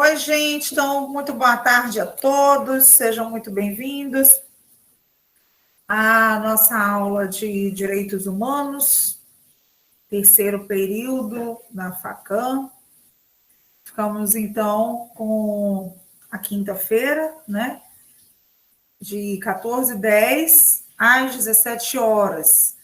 Oi, gente, então, muito boa tarde a todos, sejam muito bem-vindos à nossa aula de Direitos Humanos, terceiro período da FACAM. Ficamos, então, com a quinta-feira, né, de 14h10 às 17 horas.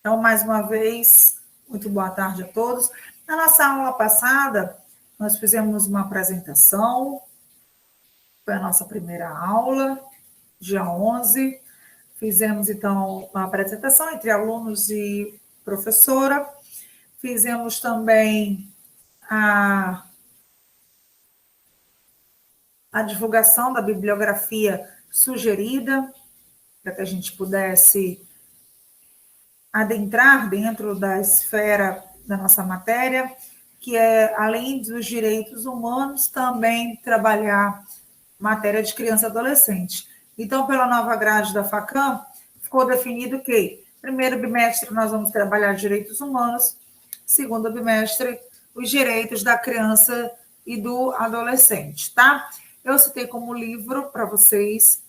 Então, mais uma vez, muito boa tarde a todos. Na nossa aula passada, nós fizemos uma apresentação, foi a nossa primeira aula, dia 11. Fizemos, então, uma apresentação entre alunos e professora. Fizemos também a divulgação da bibliografia sugerida, para que a gente pudesse adentrar dentro da esfera da nossa matéria, que é, além dos direitos humanos, também trabalhar matéria de criança e adolescente. Então, pela nova grade da FACAM, ficou definido que, primeiro bimestre, nós vamos trabalhar direitos humanos, segundo bimestre, os direitos da criança e do adolescente, tá? Eu citei como livro para vocês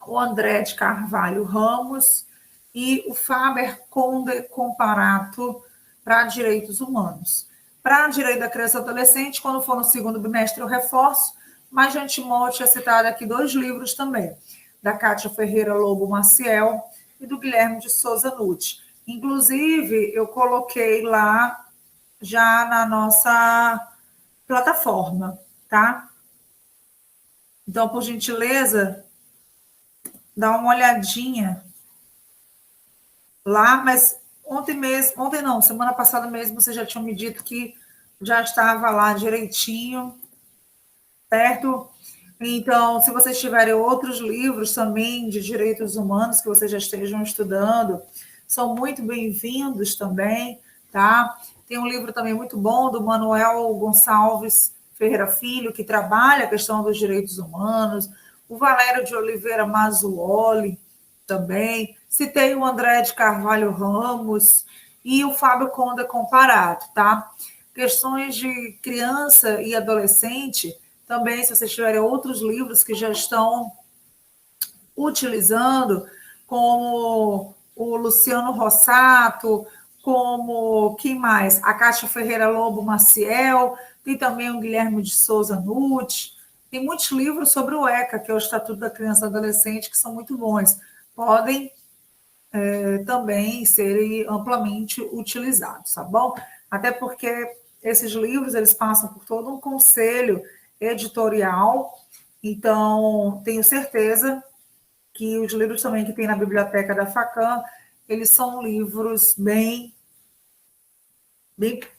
o André de Carvalho Ramos e o Faber Conde Comparato para direitos humanos. Para direito da criança e adolescente, quando for no segundo bimestre, eu reforço, mas de antemão eu tinha citado aqui 2 livros também, da Cátia Ferreira Lobo Maciel e do Guilherme de Souza Nutti. Inclusive, eu coloquei lá já na nossa plataforma, tá? Então, por gentileza, dá uma olhadinha lá, mas ontem não, semana passada mesmo, você já tinha me dito que já estava lá direitinho, certo? Então, se vocês tiverem outros livros também de direitos humanos que vocês já estejam estudando, são muito bem-vindos também, tá? Tem um livro também muito bom do Manuel Gonçalves Ferreira Filho, que trabalha a questão dos direitos humanos, o Valério de Oliveira Mazzuoli também, citei o André de Carvalho Ramos e o Fábio Conde Comparato, tá? Questões de criança e adolescente, também, se vocês tiverem outros livros que já estão utilizando, como o Luciano Rossato, como quem mais? A Cátia Ferreira Lobo Maciel, tem também o Guilherme de Souza Nutti, tem muitos livros sobre o ECA, que é o Estatuto da Criança e Adolescente, que são muito bons. Podem também serem amplamente utilizados, tá bom? Até porque esses livros, eles passam por todo um conselho editorial, então tenho certeza que os livros também que tem na biblioteca da FACAM, eles são livros bem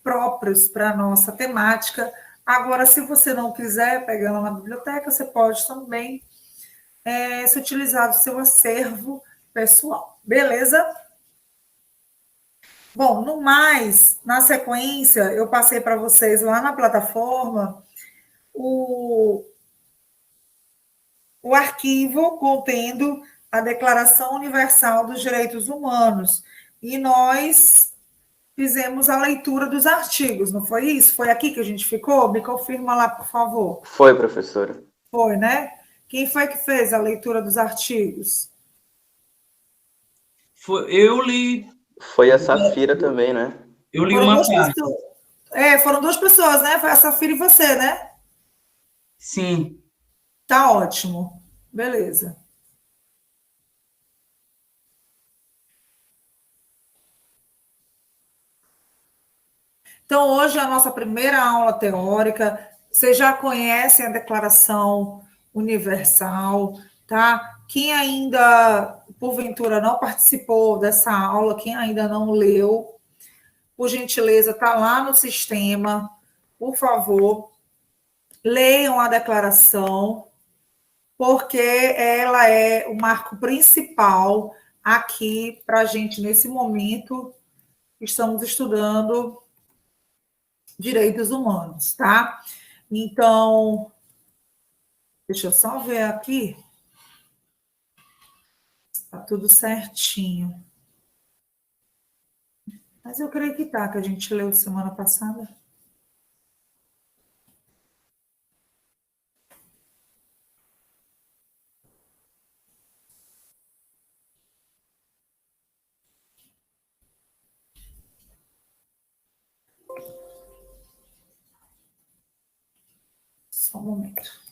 próprios para a nossa temática. Agora, se você não quiser pegar lá na biblioteca, você pode também se utilizar do seu acervo pessoal, beleza? Bom, no mais, na sequência, eu passei para vocês lá na plataforma o arquivo contendo a Declaração Universal dos Direitos Humanos. E nós fizemos a leitura dos artigos, não foi isso? Foi aqui que a gente ficou? Me confirma lá, por favor. Foi, professora. Foi, né? Quem foi que fez a leitura dos artigos? Eu li. Foi a Safira também, né? Eu li Foram uma 2 parte. pessoas. Foram 2 pessoas, né? Foi a Safira e você, né? Sim. Tá ótimo. Beleza. Então, hoje é a nossa primeira aula teórica. Vocês já conhecem a Declaração Universal, tá? Quem ainda, porventura, não participou dessa aula, quem ainda não leu, por gentileza, está lá no sistema. Por favor, leiam a declaração, porque ela é o marco principal aqui para a gente, nesse momento, estamos estudando direitos humanos, tá? Então, deixa eu só ver aqui. Está tudo certinho. Mas eu creio que tá, que a gente leu semana passada. Só um momento.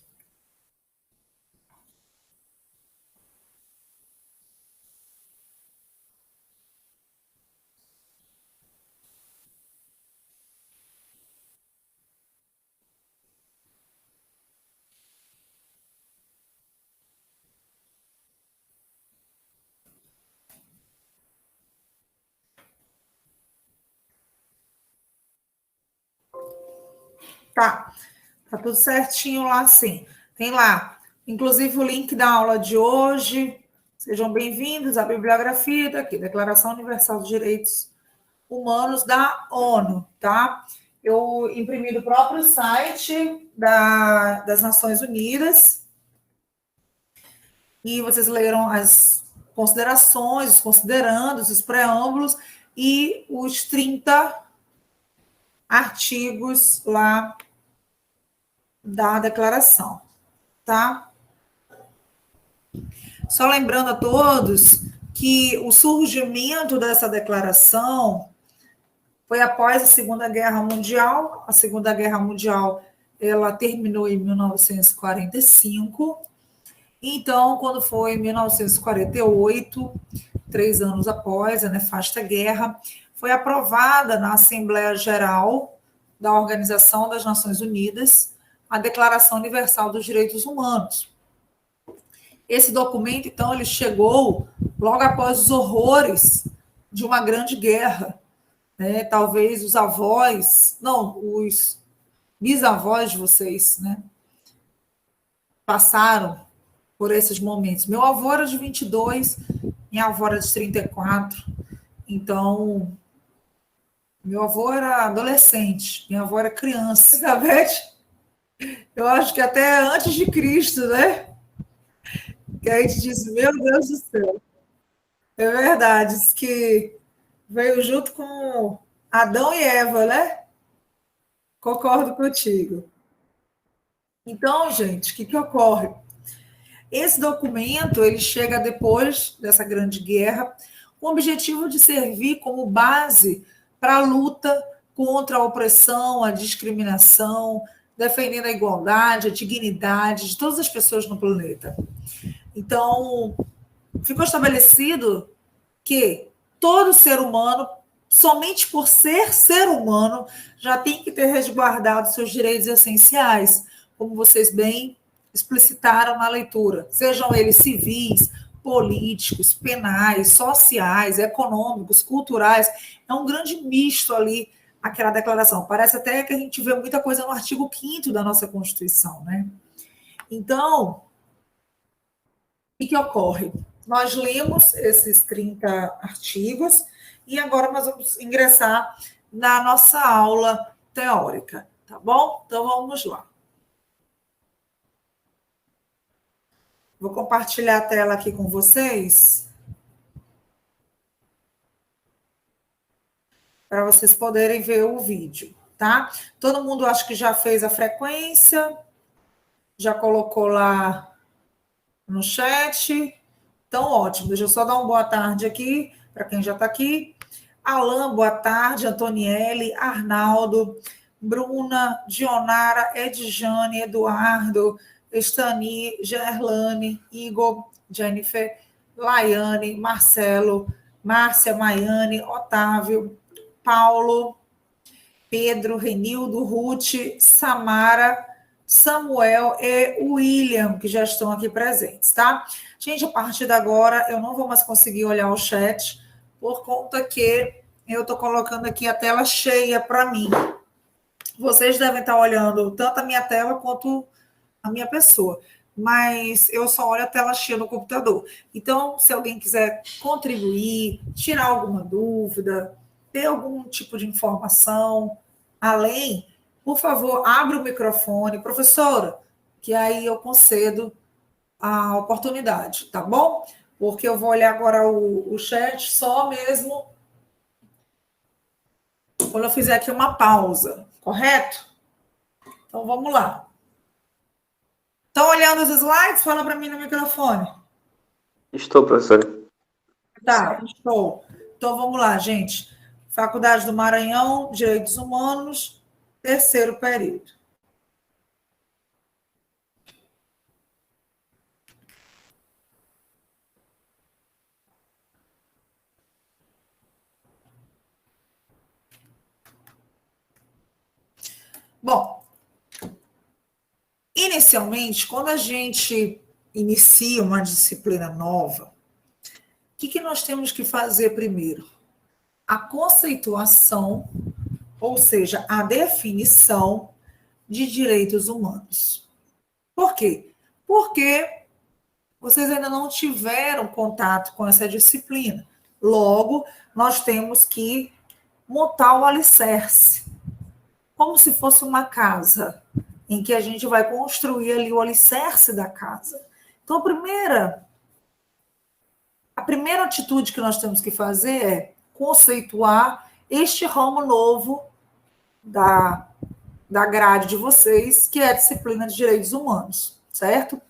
Tá tudo certinho lá, sim. Tem lá, inclusive, o link da aula de hoje. Sejam bem-vindos à bibliografia daqui, Declaração Universal dos Direitos Humanos da ONU, tá? Eu imprimi do próprio site das Nações Unidas e vocês leram as considerações, os considerandos, os preâmbulos e os 30 artigos lá da declaração, tá? Só lembrando a todos que o surgimento dessa declaração foi após a Segunda Guerra Mundial. A Segunda Guerra Mundial ela terminou em 1945. Então, quando foi em 1948, 3 anos após a nefasta guerra, foi aprovada na Assembleia Geral da Organização das Nações Unidas a Declaração Universal dos Direitos Humanos. Esse documento, então, ele chegou logo após os horrores de uma grande guerra, né? Talvez os bisavós de vocês, né, passaram por esses momentos. Meu avô era de 22, minha avó era de 34, então, meu avô era adolescente, minha avó era criança. Elizabeth, eu acho que até antes de Cristo, né? Que a gente diz, meu Deus do céu. É verdade, diz que veio junto com Adão e Eva, né? Concordo contigo. Então, gente, o que ocorre? Esse documento, ele chega depois dessa grande guerra, com o objetivo de servir como base para a luta contra a opressão, a discriminação, defendendo a igualdade, a dignidade de todas as pessoas no planeta. Então, ficou estabelecido que todo ser humano, somente por ser humano, já tem que ter resguardado seus direitos essenciais, como vocês bem explicitaram na leitura, sejam eles civis, políticos, penais, sociais, econômicos, culturais. É um grande misto ali aquela declaração. Parece até que a gente vê muita coisa no artigo 5º da nossa Constituição, né? Então, o que ocorre? Nós lemos esses 30 artigos e agora nós vamos ingressar na nossa aula teórica, tá bom? Então, vamos lá. Vou compartilhar a tela aqui com vocês para vocês poderem ver o vídeo, tá? Todo mundo acho que já fez a frequência, já colocou lá no chat. Então, ótimo. Deixa eu só dar uma boa tarde aqui para quem já está aqui. Alain, boa tarde. Antoniele, Arnaldo, Bruna, Dionara, Edjane, Eduardo, Estani, Gerlane, Igor, Jennifer, Laiane, Marcelo, Márcia, Maiane, Otávio, Paulo, Pedro, Renildo, Ruth, Samara, Samuel e William, que já estão aqui presentes, tá? Gente, a partir de agora, eu não vou mais conseguir olhar o chat, por conta que eu estou colocando aqui a tela cheia para mim. Vocês devem estar olhando tanto a minha tela quanto a minha pessoa, mas eu só olho a tela cheia no computador. Então, se alguém quiser contribuir, tirar alguma dúvida, ter algum tipo de informação além, por favor, abra o microfone, professora, que aí eu concedo a oportunidade, tá bom? Porque eu vou olhar agora o chat só mesmo quando eu fizer aqui uma pausa, correto? Então, vamos lá. Estão olhando os slides? Fala para mim no microfone. Estou, professora. Tá, estou. Então, vamos lá, gente. Faculdade do Maranhão, Direitos Humanos, 3º período. Bom, inicialmente, quando a gente inicia uma disciplina nova, o que nós temos que fazer primeiro? A conceituação, ou seja, a definição de direitos humanos. Por quê? Porque vocês ainda não tiveram contato com essa disciplina. Logo, nós temos que montar o alicerce, como se fosse uma casa, em que a gente vai construir ali o alicerce da casa. Então, a primeira atitude que nós temos que fazer é conceituar este ramo novo da grade de vocês, que é a disciplina de direitos humanos, certo?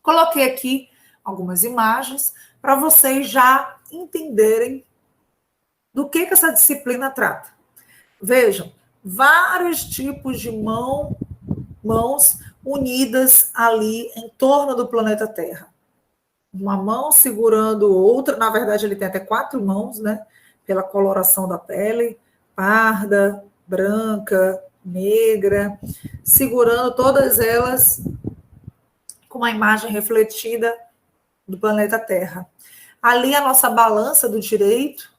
Coloquei aqui algumas imagens para vocês já entenderem do que essa disciplina trata. Vejam, vários tipos de mãos unidas ali em torno do planeta Terra. Uma mão segurando outra, na verdade ele tem até 4 mãos, né? Pela coloração da pele, parda, branca, negra, segurando todas elas com uma imagem refletida do planeta Terra. Ali a nossa balança do direito,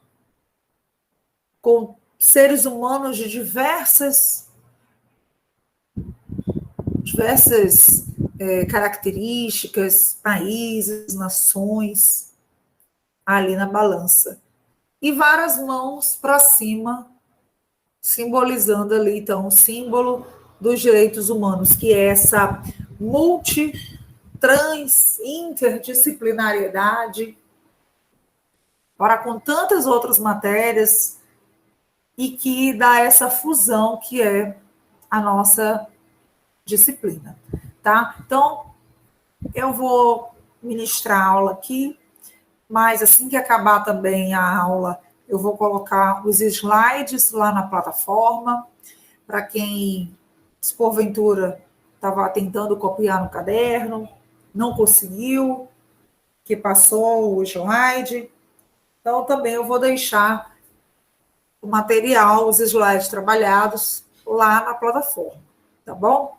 com seres humanos de diversas características, países, nações, ali na balança. E várias mãos para cima, simbolizando ali, então, o símbolo dos direitos humanos, que é essa interdisciplinariedade, para com tantas outras matérias, e que dá essa fusão que é a nossa disciplina, tá? Então, eu vou ministrar a aula aqui, mas assim que acabar também a aula, eu vou colocar os slides lá na plataforma, para quem, se porventura, estava tentando copiar no caderno, não conseguiu, que passou o slide. Então, também eu vou deixar o material, os slides trabalhados lá na plataforma, tá bom?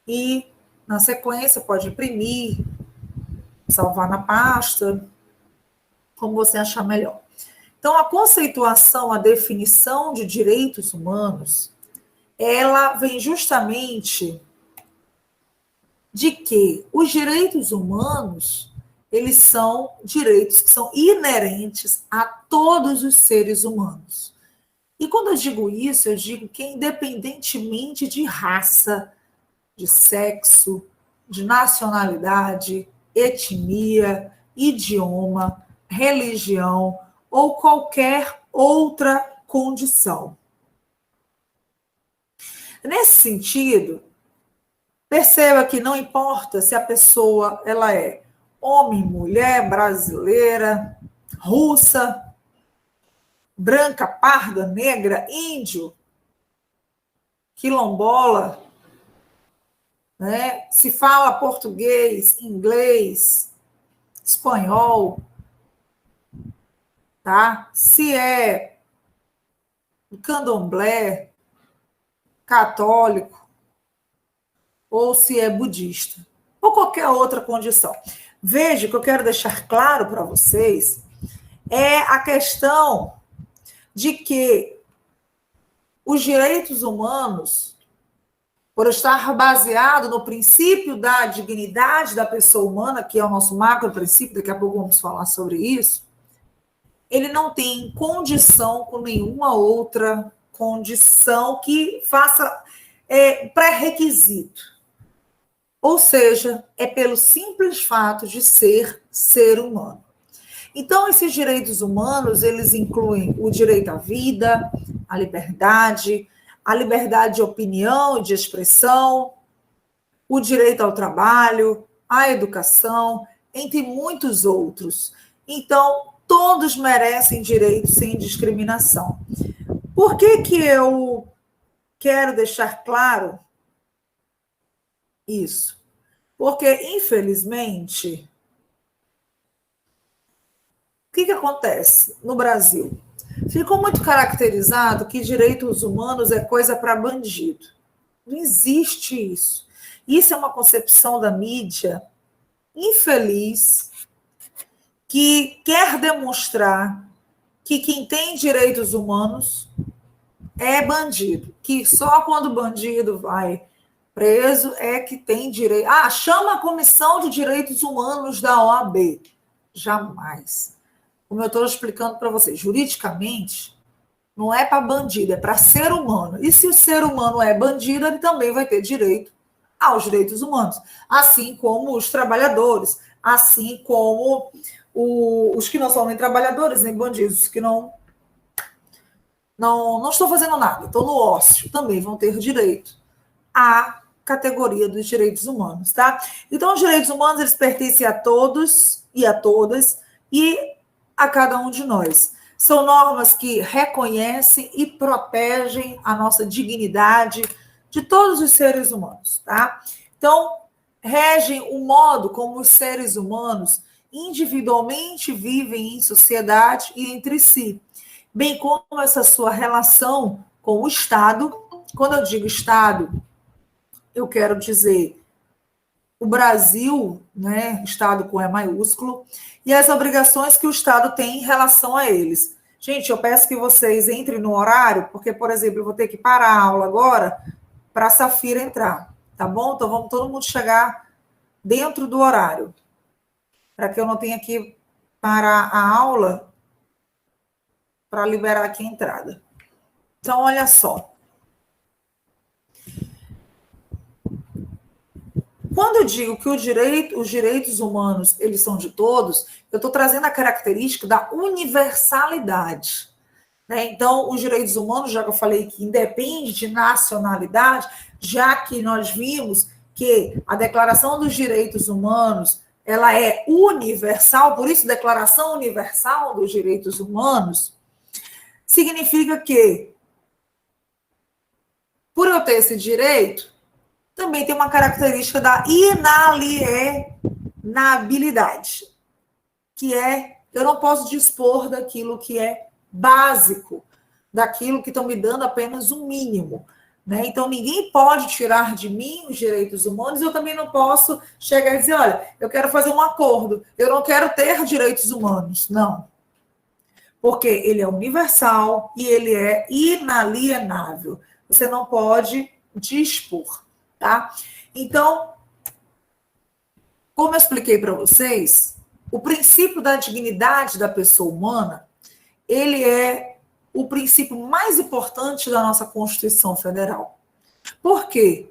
E, na sequência, pode imprimir, salvar na pasta, como você achar melhor. Então, a conceituação, a definição de direitos humanos, ela vem justamente de que os direitos humanos, eles são direitos que são inerentes a todos os seres humanos. E quando eu digo isso, eu digo que independentemente de raça, de sexo, de nacionalidade, etnia, idioma, religião ou qualquer outra condição. Nesse sentido, perceba que não importa se a pessoa ela é homem, mulher, brasileira, russa, branca, parda, negra, índio, quilombola, né? Se fala português, inglês, espanhol, tá? Se é candomblé, católico, ou se é budista, ou qualquer outra condição. Veja, o que eu quero deixar claro para vocês é a questão de que os direitos humanos, por estar baseado no princípio da dignidade da pessoa humana, que é o nosso macro princípio, daqui a pouco vamos falar sobre isso, ele não tem condição com nenhuma outra condição que faça pré-requisito. Ou seja, é pelo simples fato de ser humano. Então, esses direitos humanos, eles incluem o direito à vida, a liberdade de opinião e de expressão, o direito ao trabalho, à educação, entre muitos outros. Então, todos merecem direitos sem discriminação. Por que eu quero deixar claro isso? Porque, infelizmente, o que acontece no Brasil? Ficou muito caracterizado que direitos humanos é coisa para bandido. Não existe isso. Isso é uma concepção da mídia infeliz que quer demonstrar que quem tem direitos humanos é bandido, que só quando o bandido vai preso é que tem direito. Chama a Comissão de Direitos Humanos da OAB. Jamais. Como eu estou explicando para vocês, juridicamente, não é para bandido, é para ser humano. E se o ser humano é bandido, ele também vai ter direito aos direitos humanos, assim como os trabalhadores, assim como os que não são nem trabalhadores, nem bandidos, que não estão fazendo nada, estão no ócio, também vão ter direito à categoria dos direitos humanos, tá? Então, os direitos humanos, eles pertencem a todos e a todas e a cada um de nós. São normas que reconhecem e protegem a nossa dignidade de todos os seres humanos, tá? Então, regem o modo como os seres humanos individualmente vivem em sociedade e entre si, bem como essa sua relação com o Estado. Quando eu digo Estado, eu quero dizer o Brasil, né, Estado com E maiúsculo, e as obrigações que o Estado tem em relação a eles. Gente, eu peço que vocês entrem no horário, porque, por exemplo, eu vou ter que parar a aula agora para a Safira entrar, tá bom? Então, vamos todo mundo chegar dentro do horário, para que eu não tenha que parar a aula para liberar aqui a entrada. Então, olha só. Quando eu digo que os direitos humanos, eles são de todos, eu estou trazendo a característica da universalidade. Né? Então, os direitos humanos, já que eu falei que independe de nacionalidade, já que nós vimos que a Declaração dos Direitos Humanos, ela é universal, por isso, Declaração Universal dos Direitos Humanos, significa que, por eu ter esse direito, também tem uma característica da inalienabilidade, que é, eu não posso dispor daquilo que é básico, daquilo que estão me dando apenas um mínimo. Né? Então, ninguém pode tirar de mim os direitos humanos, eu também não posso chegar e dizer, olha, eu quero fazer um acordo, eu não quero ter direitos humanos. Não. Porque ele é universal e ele é inalienável. Você não pode dispor. Tá? Então, como eu expliquei para vocês, o princípio da dignidade da pessoa humana, ele é o princípio mais importante da nossa Constituição Federal. Por quê?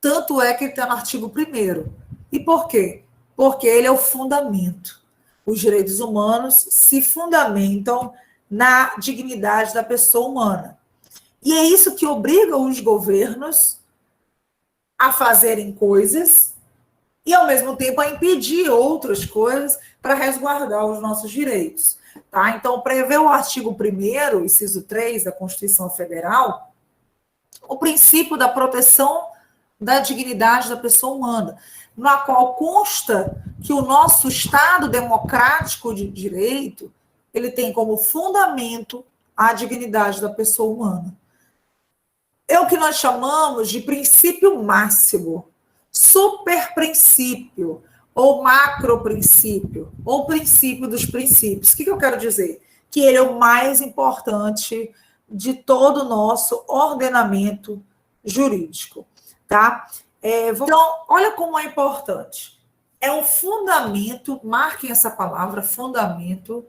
Tanto é que ele está no artigo 1º. E por quê? Porque ele é o fundamento. Os direitos humanos se fundamentam na dignidade da pessoa humana. E é isso que obriga os governos a fazerem coisas e, ao mesmo tempo, a impedir outras coisas para resguardar os nossos direitos. Tá? Então, prevê o artigo 1º, inciso 3 da Constituição Federal, o princípio da proteção da dignidade da pessoa humana, na qual consta que o nosso Estado democrático de direito, ele tem como fundamento a dignidade da pessoa humana. É o que nós chamamos de princípio máximo, superprincípio, ou macroprincípio, ou princípio dos princípios. O que eu quero dizer? Que ele é o mais importante de todo o nosso ordenamento jurídico. Tá? Então, olha como é importante. É um fundamento, marquem essa palavra, fundamento,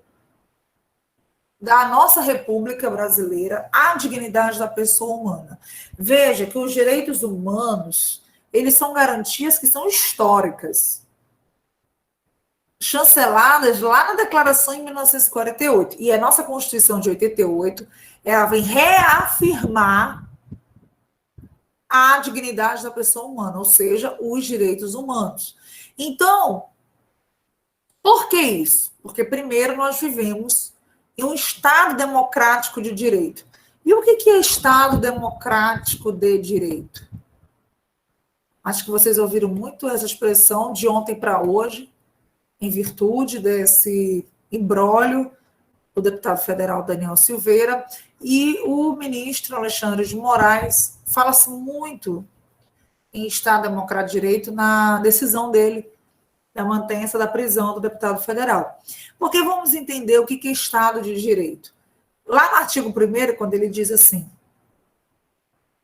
da nossa República Brasileira, a dignidade da pessoa humana. Veja que os direitos humanos, eles são garantias que são históricas, chanceladas lá na Declaração em 1948. E a nossa Constituição de 88, ela vem reafirmar a dignidade da pessoa humana, ou seja, os direitos humanos. Então, por que isso? Porque, primeiro, nós vivemos em um Estado democrático de direito. E o que é Estado democrático de direito? Acho que vocês ouviram muito essa expressão de ontem para hoje, em virtude desse imbróglio do deputado federal Daniel Silveira E o ministro Alexandre de Moraes fala-se muito em Estado Democrático de Direito na decisão dele da mantença da prisão do deputado federal. Porque vamos entender o que é Estado de Direito. Lá no artigo 1º, quando ele diz assim,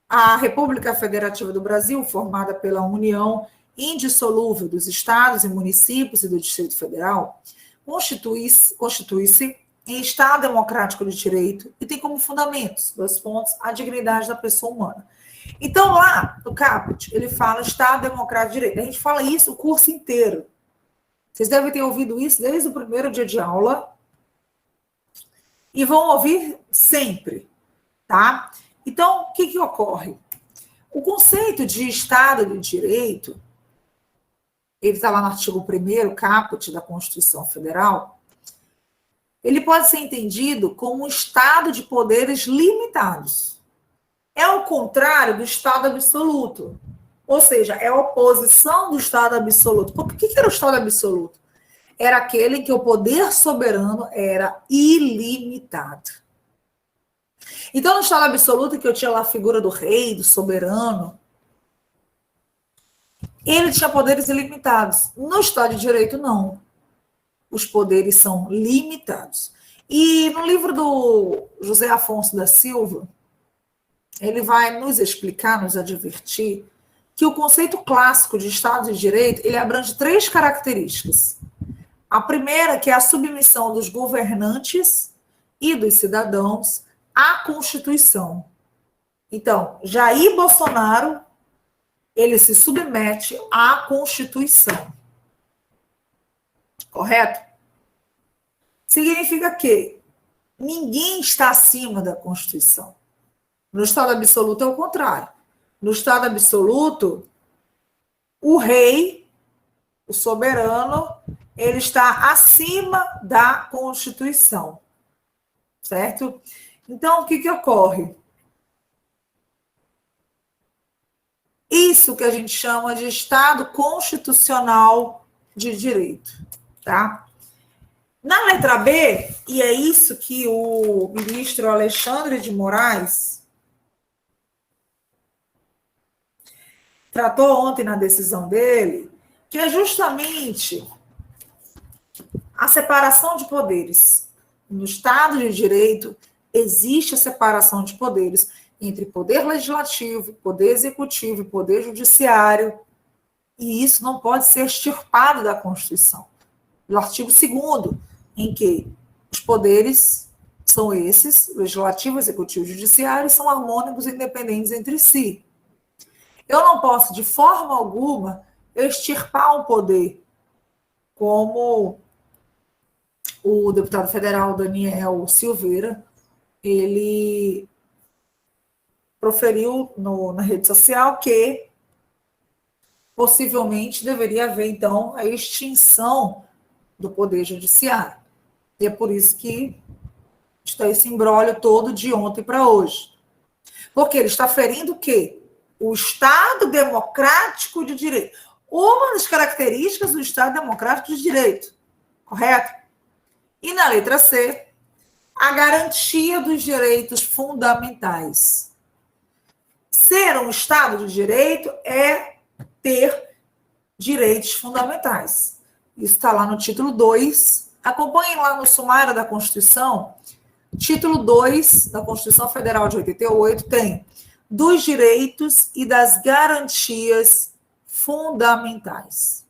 a República Federativa do Brasil, formada pela união indissolúvel dos estados e municípios e do Distrito Federal, constitui-se em Estado democrático de direito e tem como fundamentos, 2 pontos, a dignidade da pessoa humana. Então, lá no caput, ele fala Estado democrático de direito. A gente fala isso o curso inteiro. Vocês devem ter ouvido isso desde o primeiro dia de aula e vão ouvir sempre, tá? Então, o que ocorre? O conceito de Estado de Direito, ele está lá no artigo 1º, caput da Constituição Federal, ele pode ser entendido como um estado de poderes limitados. É o contrário do Estado absoluto. Ou seja, é a oposição do Estado absoluto. Por que era o Estado absoluto? Era aquele em que o poder soberano era ilimitado. Então, no Estado absoluto, que eu tinha lá a figura do rei, do soberano, ele tinha poderes ilimitados. No Estado de Direito, não. Os poderes são limitados. E no livro do José Afonso da Silva, ele vai nos explicar, nos advertir, que o conceito clássico de Estado de Direito, ele abrange 3 características. A primeira, que é a submissão dos governantes e dos cidadãos à Constituição. Então, Jair Bolsonaro, ele se submete à Constituição. Correto? Significa que ninguém está acima da Constituição. No Estado absoluto é o contrário. No Estado absoluto, o rei, o soberano, ele está acima da Constituição. Certo? Então, o que ocorre? Isso que a gente chama de Estado constitucional de direito, tá? Na letra B, e é isso que o ministro Alexandre de Moraes tratou ontem na decisão dele, que é justamente a separação de poderes. No Estado de Direito, existe a separação de poderes entre poder legislativo, poder executivo e poder judiciário, e isso não pode ser extirpado da Constituição. No artigo 2º, em que os poderes são esses, legislativo, executivo e judiciário, são harmônicos e independentes entre si. Eu não posso, de forma alguma, extirpar um poder, como o deputado federal Daniel Silveira, ele proferiu na rede social que possivelmente deveria haver, então, a extinção do Poder Judiciário. E é por isso que está esse imbróglio todo de ontem para hoje. Porque ele está ferindo o quê? O Estado Democrático de Direito. Uma das características do Estado Democrático de Direito. Correto? E na letra C, a garantia dos direitos fundamentais. Ser um Estado de Direito é ter direitos fundamentais. Isso está lá no título 2. Acompanhem lá no sumário da Constituição. Título 2 da Constituição Federal de 88 tem dos direitos e das garantias fundamentais.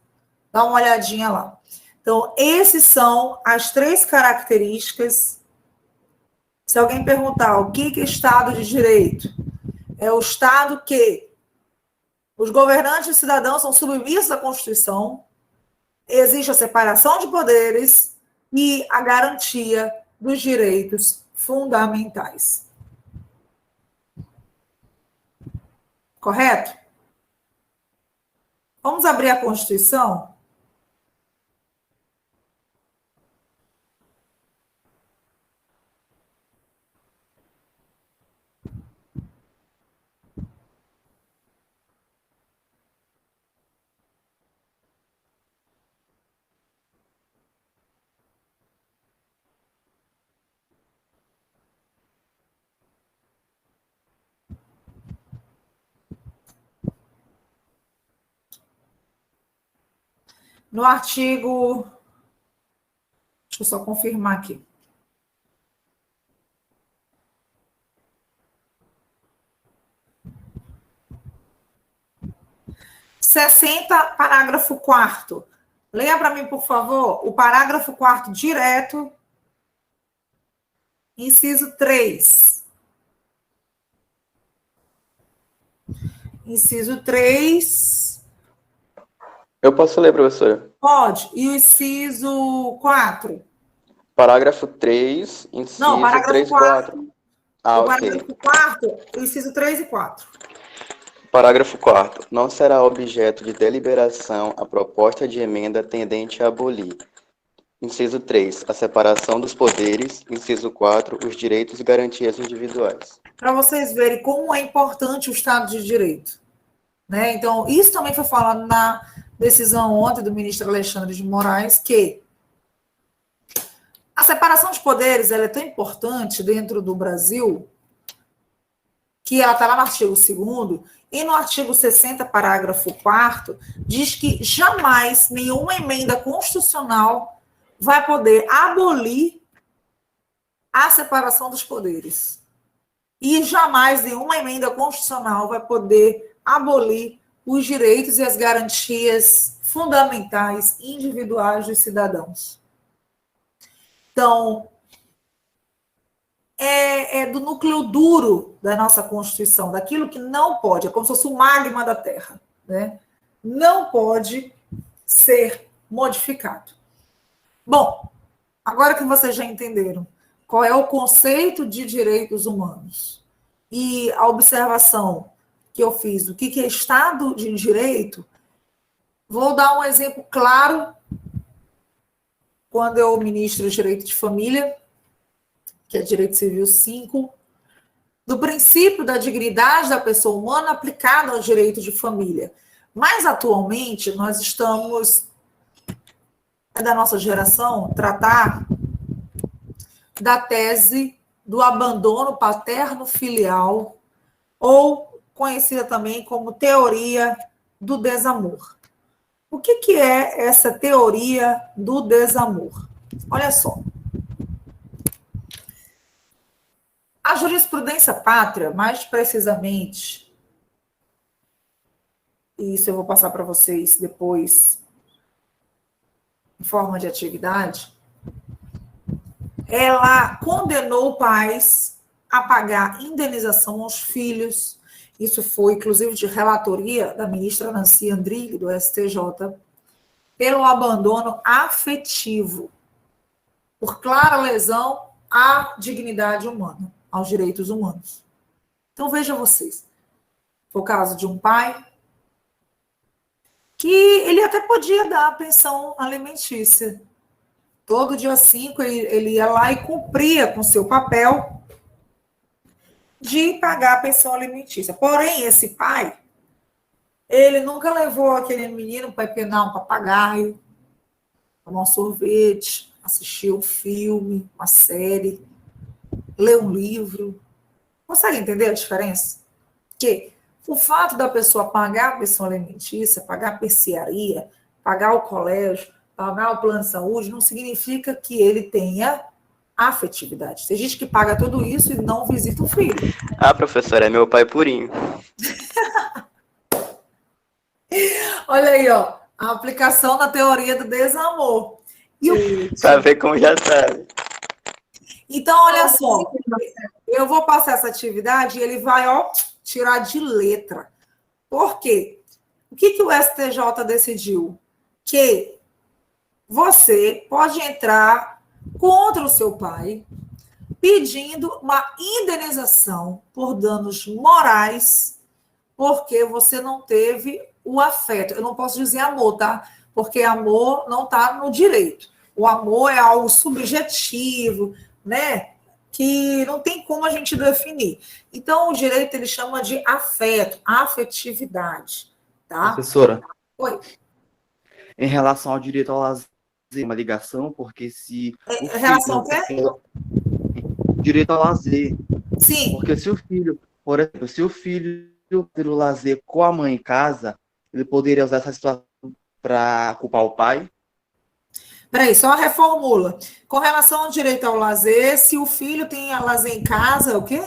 Dá uma olhadinha lá. Então, esses são as 3 características. Se alguém perguntar o que é Estado de Direito, é o Estado que os governantes e cidadãos são submissos à Constituição, existe a separação de poderes e a garantia dos direitos fundamentais. Correto? Vamos abrir a Constituição? no artigo... Deixa eu só confirmar aqui. 60, parágrafo 4º. Leia para mim, por favor, o parágrafo 4º direto, inciso 3. Inciso 3. Eu posso ler, professora? Pode. E o inciso 4? Parágrafo 3, inciso Não, parágrafo 3 e 4. Ah, o ok. parágrafo 4º, o inciso 3 e 4. Parágrafo 4º. Não será objeto de deliberação a proposta de emenda tendente a abolir. Inciso 3. A separação dos poderes. Inciso 4. Os direitos e garantias individuais. Para vocês verem como é importante o Estado de Direito. Né? Então, isso também foi falado na decisão ontem do ministro Alexandre de Moraes, que a separação de poderes ela é tão importante dentro do Brasil que ela está lá no artigo 2º, e no artigo 60, parágrafo 4º, diz que jamais nenhuma emenda constitucional vai poder abolir a separação dos poderes. E jamais nenhuma emenda constitucional vai poder abolir os direitos e as garantias fundamentais individuais dos cidadãos. Então, é do núcleo duro da nossa Constituição, daquilo que não pode, é como se fosse o magma da Terra, né? Não pode ser modificado. Bom, agora que vocês já entenderam qual é o conceito de direitos humanos e a observação que eu fiz do que é Estado de Direito, vou dar um exemplo claro quando eu ministro Direito de Família, que é Direito Civil 5, do princípio da dignidade da pessoa humana aplicado ao direito de família. Mas, atualmente, nós estamos, da nossa geração, tratar da tese do abandono paterno-filial, ou conhecida também como teoria do desamor. O que é essa teoria do desamor? Olha só. A jurisprudência pátria, mais precisamente, e isso eu vou passar para vocês depois, em forma de atividade, ela condenou pais a pagar indenização aos filhos. Isso foi, inclusive, de relatoria da ministra Nancy Andrighi, do STJ, pelo abandono afetivo, por clara lesão à dignidade humana, aos direitos humanos. Então, vejam vocês. Foi o caso de um pai que ele até podia dar a pensão alimentícia. Todo dia 5 ele ia lá e cumpria com seu papel de pagar a pensão alimentícia. Porém, esse pai, ele nunca levou aquele menino para penar um papagaio, tomar um sorvete, assistir um filme, uma série, ler um livro. Consegue entender a diferença? Que o fato da pessoa pagar a pensão alimentícia, pagar a percearia, pagar o colégio, pagar o plano de saúde, não significa que ele tenha afetividade. Tem gente que paga tudo isso e não visita o filho. Ah, professora, é meu pai purinho. Olha aí, ó, a aplicação da teoria do desamor. Pra ver como já sabe. Então, olha só, eu vou passar essa atividade e ele vai, ó, tirar de letra. Por quê? O que o STJ decidiu? Que você pode entrar contra o seu pai pedindo uma indenização por danos morais porque você não teve o afeto. Eu não posso dizer amor, tá? Porque amor não está no direito. O amor é algo subjetivo, né? Que não tem como a gente definir. Então, o direito ele chama de afeto, afetividade, tá? Professora, Oi. em relação ao direito ao lazer, uma ligação, porque se... Em relação ao quê? Direito ao lazer. Sim. Porque se o filho, por exemplo, se o filho ter o lazer com a mãe em casa, ele poderia usar essa situação para culpar o pai? Peraí, só reformula. Com relação ao direito ao lazer, se o filho tem a lazer em casa, o quê?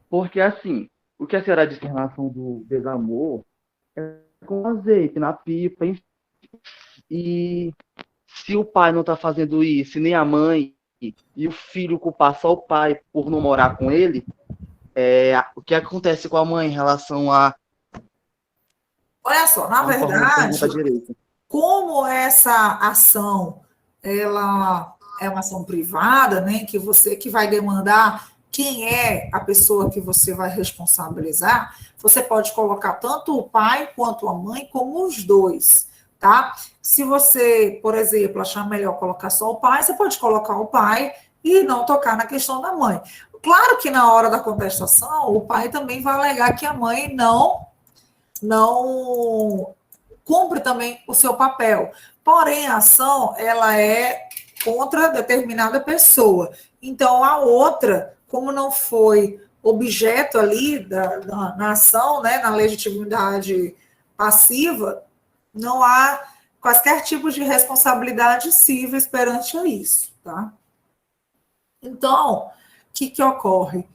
Porque, assim, o que a senhora disse em relação do desamor é com azeite na pipa, enfim. E se o pai não está fazendo isso, e nem a mãe, e o filho culpar só o pai por não morar com ele, o que acontece com a mãe em relação a Olha só, na uma forma de verdade, pergunta direito? como essa ação ela é uma ação privada, né, que você que vai demandar quem é a pessoa que você vai responsabilizar, você pode colocar tanto o pai quanto a mãe, como os dois, tá? Se você, por exemplo, achar melhor colocar só o pai, você pode colocar o pai e não tocar na questão da mãe. Claro que na hora da contestação, o pai também vai alegar que a mãe não cumpre também o seu papel. Porém, a ação, ela é contra determinada pessoa. Então, a outra, como não foi objeto ali na ação, né, na legitimidade passiva, não há quaisquer tipos de responsabilidade cíveis perante a isso, tá? Então, o que ocorre?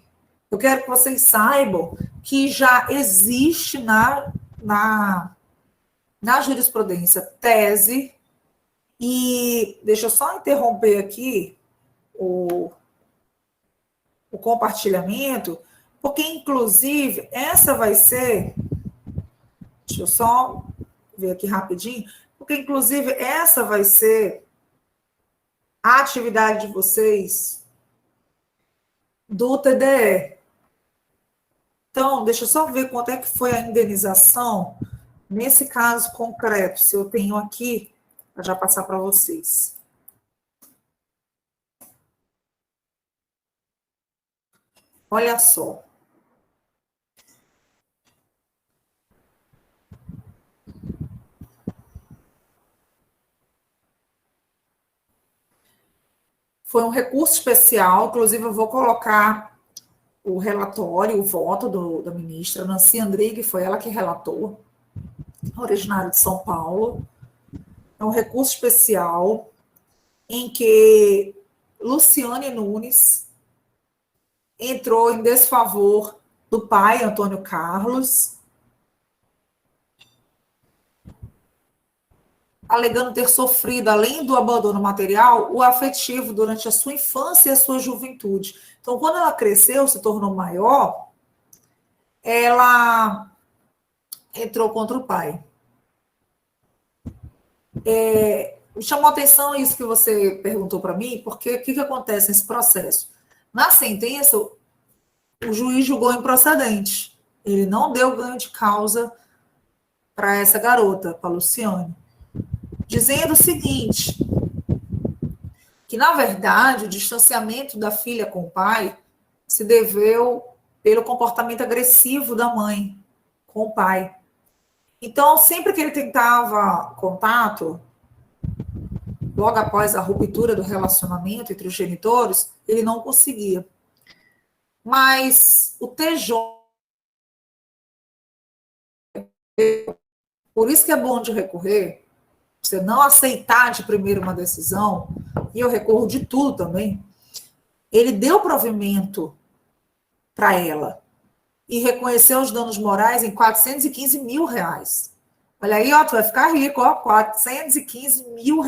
Eu quero que vocês saibam que já existe na jurisprudência tese, e deixa eu só interromper aqui o compartilhamento, porque, inclusive, essa vai ser, deixa eu só ver aqui rapidinho, porque, inclusive, essa vai ser a atividade de vocês do TDE. Então, deixa eu só ver quanto é que foi a indenização nesse caso concreto, se eu tenho aqui, para já passar para vocês. Olha só. Foi um recurso especial, inclusive eu vou colocar o relatório, o voto da ministra Nancy Andrighi, foi ela que relatou, originária de São Paulo. É um recurso especial em que Luciane Nunes entrou em desfavor do pai, Antônio Carlos, alegando ter sofrido, além do abandono material, o afetivo durante a sua infância e a sua juventude. Então, quando ela cresceu, se tornou maior, ela entrou contra o pai. Me chamou a atenção isso que você perguntou para mim, porque o que acontece nesse processo? Na sentença, o juiz julgou improcedente. Ele não deu ganho de causa para essa garota, para a Luciane, dizendo o seguinte, que, na verdade, o distanciamento da filha com o pai se deveu pelo comportamento agressivo da mãe com o pai. Então, sempre que ele tentava contato, logo após a ruptura do relacionamento entre os genitores, ele não conseguia. Mas o TJ, por isso que é bom de recorrer, você não aceitar de primeiro uma decisão, e eu recorro de tudo também, ele deu provimento para ela e reconheceu os danos morais em R$415 mil. Olha aí, ó, tu vai ficar rico, ó, R$415 mil.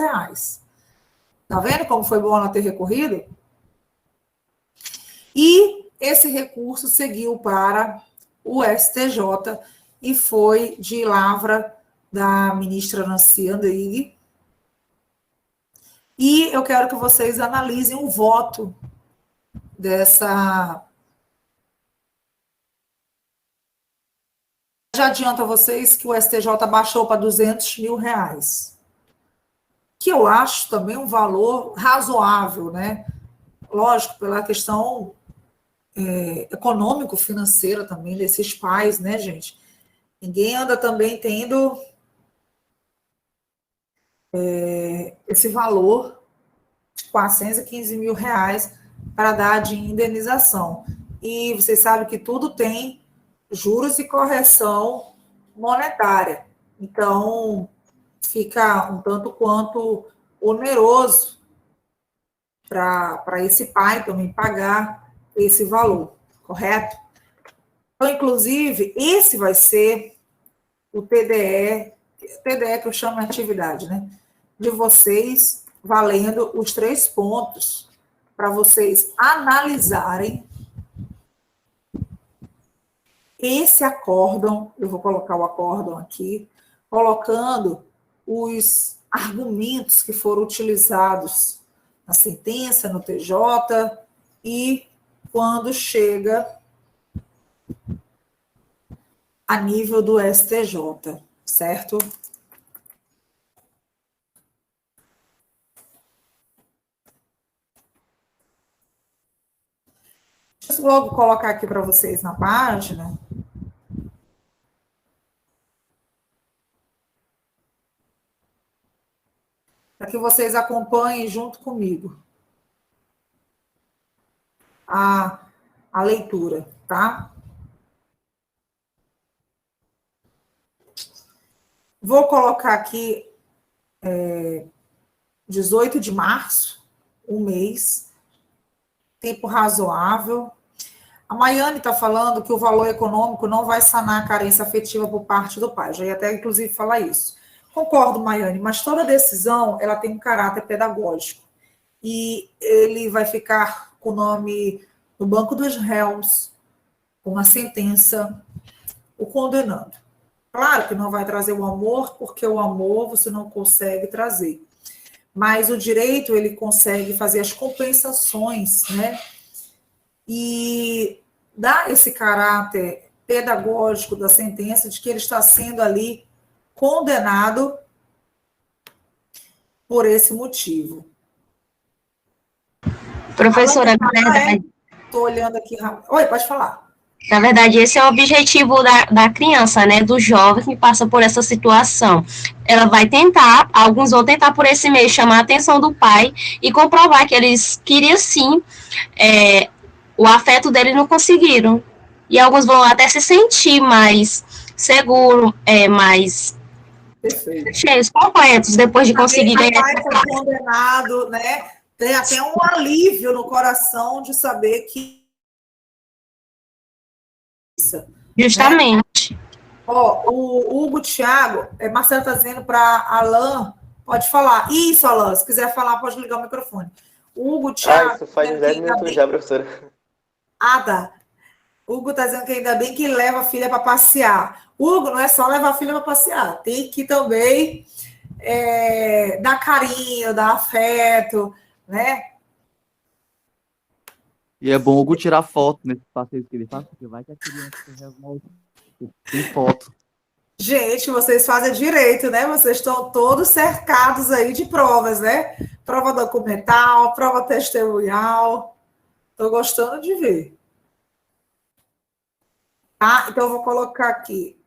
Tá vendo como foi bom ela ter recorrido? E esse recurso seguiu para o STJ e foi de lavra da ministra Nancy Andrighi. E eu quero que vocês analisem o voto dessa. Já adianto a vocês que o STJ baixou para R$200 mil, que eu acho também um valor razoável, né? Lógico, pela questão econômico-financeira também desses pais, né, gente? Ninguém anda também tendo esse valor de R$415 mil para dar de indenização. E vocês sabem que tudo tem juros e correção monetária. Então, fica um tanto quanto oneroso para esse pai também pagar esse valor, correto? Então, inclusive, esse vai ser o TDE que eu chamo de atividade, né? De vocês, valendo os 3 pontos, para vocês analisarem esse acórdão. Eu vou colocar o acórdão aqui, colocando os argumentos que foram utilizados na sentença, no TJ, e quando chega a nível do STJ, certo? Deixa eu logo colocar aqui para vocês na página. Para que vocês acompanhem junto comigo a leitura, tá? Vou colocar aqui 18 de março, um mês, tempo razoável. A Maiane está falando que o valor econômico não vai sanar a carência afetiva por parte do pai. Já ia até, inclusive, falar isso. Concordo, Maiane, mas toda decisão ela tem um caráter pedagógico. E ele vai ficar com o nome no banco dos réus, com a sentença, o condenando. Claro que não vai trazer o amor, porque o amor você não consegue trazer. Mas o direito, ele consegue fazer as compensações, né? E dá esse caráter pedagógico da sentença de que ele está sendo ali condenado por esse motivo. Professora, na verdade, Estou olhando aqui. Oi, pode falar. na verdade, esse é o objetivo da criança, né, do jovem que passa por essa situação. Ela vai tentar, alguns vão tentar por esse meio chamar a atenção do pai e comprovar que eles queriam sim o afeto dele, não conseguiram. E alguns vão até se sentir mais seguro, mais cheios, completos, depois de conseguir ganhar. O pai foi condenado, né? Tem até um alívio no coração de saber que Justamente. Né? Ó, o Hugo Thiago, Marcelo está dizendo para Alain, pode falar. Isso, Alain, se quiser falar, pode ligar o microfone. O Hugo Thiago. Isso faz 10 minutos já, professora. Ah, tá. O Hugo está dizendo que ainda bem que leva a filha para passear. Hugo, não é só levar a filha para passear, tem que também dar carinho, dar afeto, né? E é bom o Hugo tirar foto nesses passeios que ele faz, porque vai que a criança revolta. Tem foto. Gente, vocês fazem direito, né? Vocês estão todos cercados aí de provas, né? Prova documental, prova testemunhal. Estou gostando de ver. Tá? Então, eu vou colocar aqui.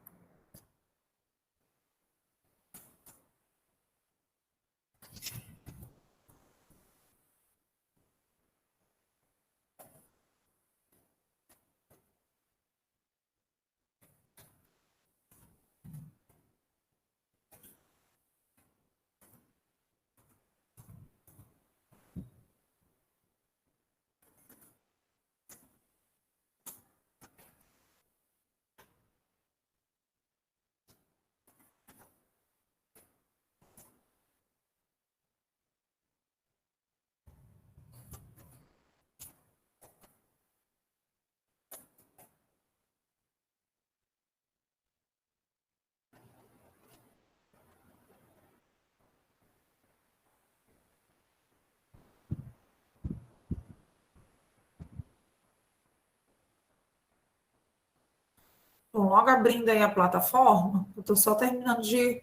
Bom, logo abrindo aí a plataforma, eu estou só terminando de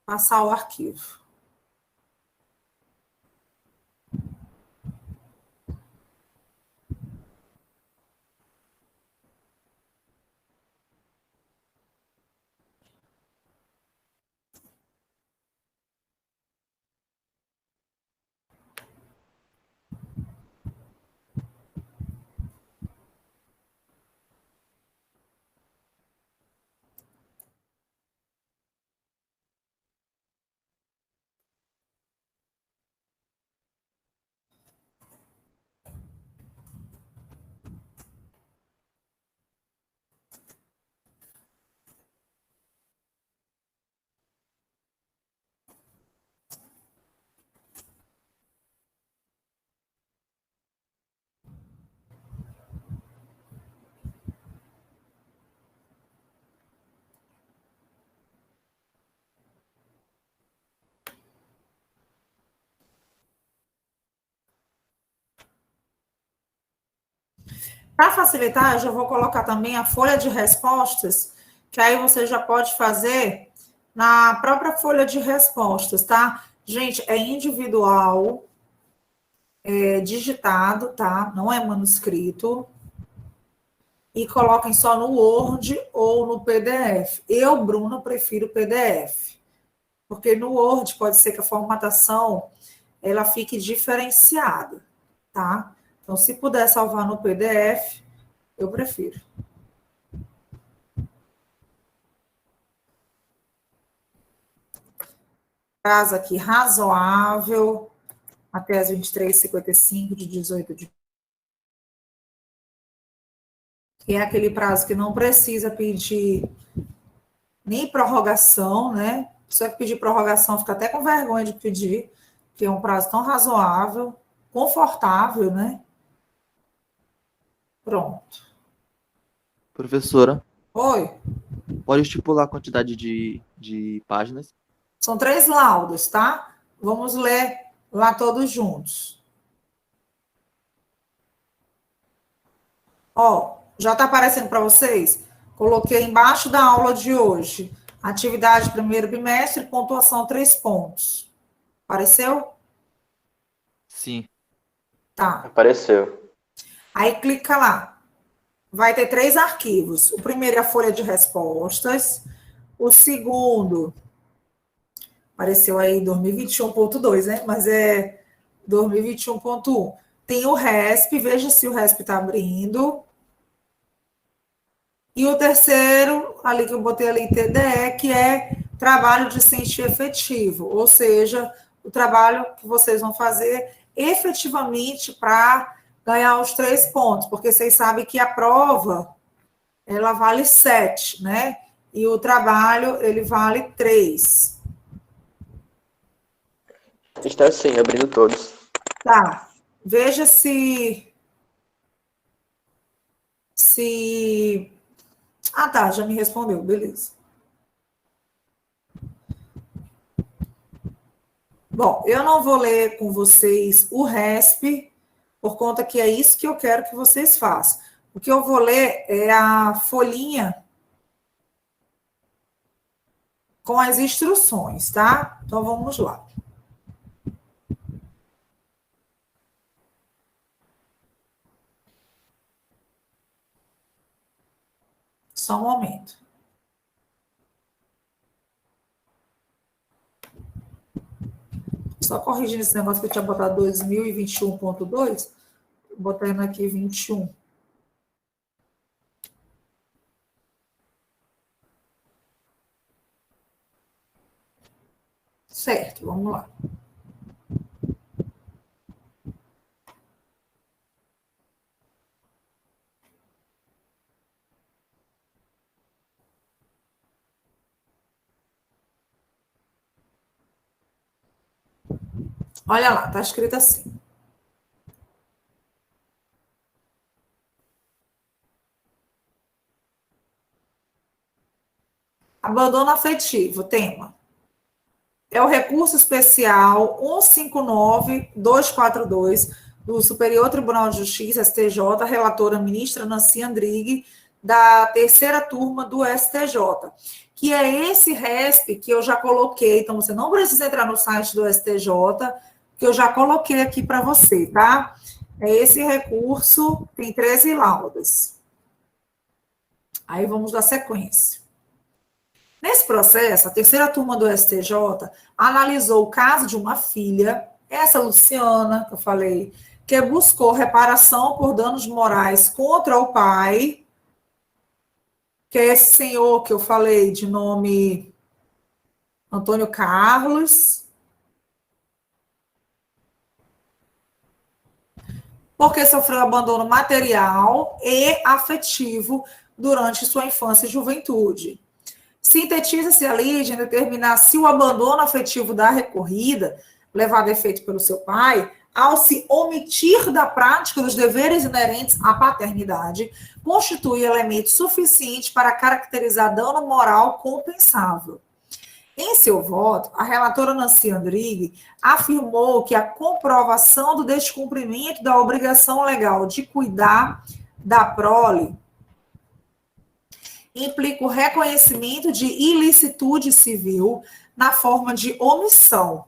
passar o arquivo. Para facilitar, eu já vou colocar também a folha de respostas, que aí você já pode fazer na própria folha de respostas, tá? Gente, é individual, é digitado, tá? Não é manuscrito. E coloquem só no Word ou no PDF. Eu, Bruna, prefiro PDF. Porque no Word pode ser que a formatação ela fique diferenciada, tá? Então, se puder salvar no PDF, eu prefiro. Prazo aqui razoável, até as 23h55 de 18 de... Que é aquele prazo que não precisa pedir nem prorrogação, né? A pessoa que pedir prorrogação fica até com vergonha de pedir, que é um prazo tão razoável, confortável, né? Pronto. Professora, Oi. pode estipular a quantidade de páginas? São 3 laudos, tá? Vamos ler lá todos juntos. Ó, já está aparecendo para vocês? Coloquei embaixo da aula de hoje. Atividade primeiro bimestre, pontuação 3 pontos. Apareceu? Sim. Tá. Apareceu. Aí clica lá. Vai ter 3 arquivos. O primeiro é a folha de respostas. O segundo, apareceu aí 2021.2, né? Mas é 2021.1. Tem o RESP, veja se o RESP está abrindo. E o terceiro, ali que eu botei ali, TDE, que é trabalho discente efetivo, ou seja, o trabalho que vocês vão fazer efetivamente para ganhar os 3 pontos, porque vocês sabem que a prova, ela vale 7, né? E o trabalho, ele vale 3. Está sim, abrindo todos. Tá. Veja se... Ah, tá, já me respondeu, beleza. Bom, eu não vou ler com vocês o RESP, por conta que é isso que eu quero que vocês façam. O que eu vou ler é a folhinha com as instruções, tá? Então, vamos lá. Só um momento. Só corrigindo esse negócio que eu tinha botado 2021.2, botando aqui 21. Certo, vamos lá. Olha lá, está escrito assim. Abandono afetivo, tema. É o recurso especial 159242 do Superior Tribunal de Justiça, STJ, relatora ministra Nancy Andrighi, da terceira turma do STJ, que é esse RESP que eu já coloquei, então você não precisa entrar no site do STJ, que eu já coloquei aqui para você, tá? É esse recurso, tem 13 laudas. Aí vamos dar sequência. Nesse processo, a terceira turma do STJ analisou o caso de uma filha, essa Luciana, que eu falei, que buscou reparação por danos morais contra o pai, que é esse senhor que eu falei, de nome Antônio Carlos, porque sofreu abandono material e afetivo durante sua infância e juventude. Sintetiza-se ali de determinar se o abandono afetivo da recorrida, levado a efeito pelo seu pai, ao se omitir da prática dos deveres inerentes à paternidade, constitui elemento suficiente para caracterizar dano moral compensável. Em seu voto, a relatora Nancy Andrighi afirmou que a comprovação do descumprimento da obrigação legal de cuidar da prole implica o reconhecimento de ilicitude civil na forma de omissão,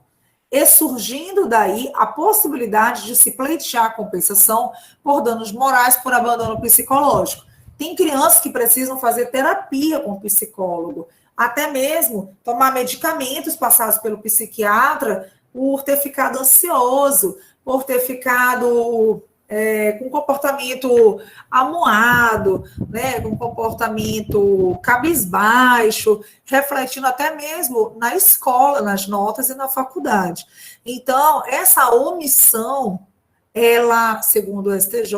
e surgindo daí a possibilidade de se pleitear a compensação por danos morais por abandono psicológico. Tem crianças que precisam fazer terapia com o psicólogo, até mesmo tomar medicamentos passados pelo psiquiatra por ter ficado ansioso, por ter ficado com comportamento amuado, né, com comportamento cabisbaixo, refletindo até mesmo na escola, nas notas e na faculdade. Então, essa omissão, ela, segundo o STJ,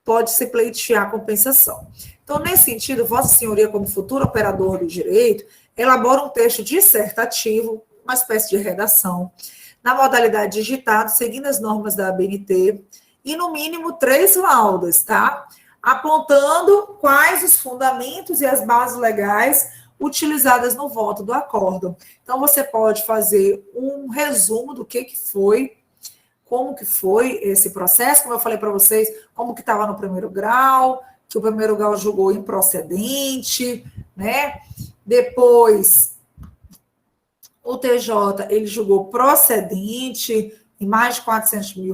pode se pleitear compensação. Então, nesse sentido, Vossa Senhoria, como futuro operador do direito, elabora um texto dissertativo, uma espécie de redação, na modalidade digitado, seguindo as normas da ABNT, e no mínimo 3 laudas, tá? Apontando quais os fundamentos e as bases legais utilizadas no voto do acórdão. Então, você pode fazer um resumo do que foi, como que foi esse processo, como eu falei para vocês, como que estava no primeiro grau, que o primeiro grau julgou improcedente, né? Depois, o TJ, ele julgou procedente em mais de R$400 mil.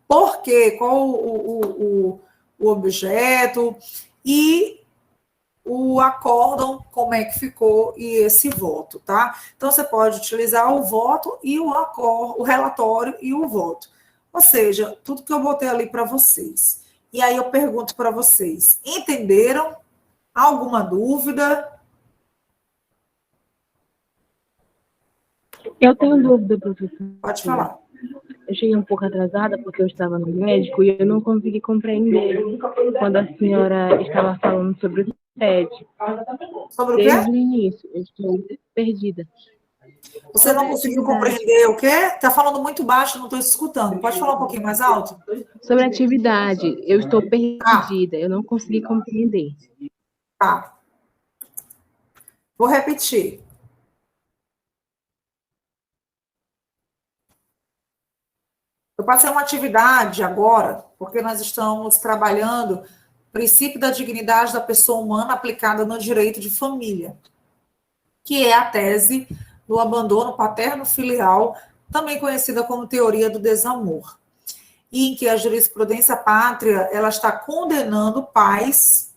Por quê? Qual o objeto? E o acórdão, como é que ficou, e esse voto, tá? Então, você pode utilizar o voto e o relatório e o voto. Ou seja, tudo que eu botei ali para vocês. E aí eu pergunto para vocês, entenderam? Alguma dúvida? Eu tenho dúvida, professor. Pode falar. Eu cheguei um pouco atrasada porque eu estava no médico e eu não consegui compreender quando a senhora estava falando sobre o TED. Sobre o quê? Desde o início, eu estou perdida. Você não conseguiu compreender o quê? Está falando muito baixo, não estou escutando. Pode falar um pouquinho mais alto? Sobre a atividade, eu estou perdida, eu não consegui compreender. Tá. Vou repetir. Eu passei uma atividade agora, porque nós estamos trabalhando o princípio da dignidade da pessoa humana aplicada no direito de família, que é a tese do abandono paterno-filial, também conhecida como teoria do desamor, e em que a jurisprudência pátria ela está condenando pais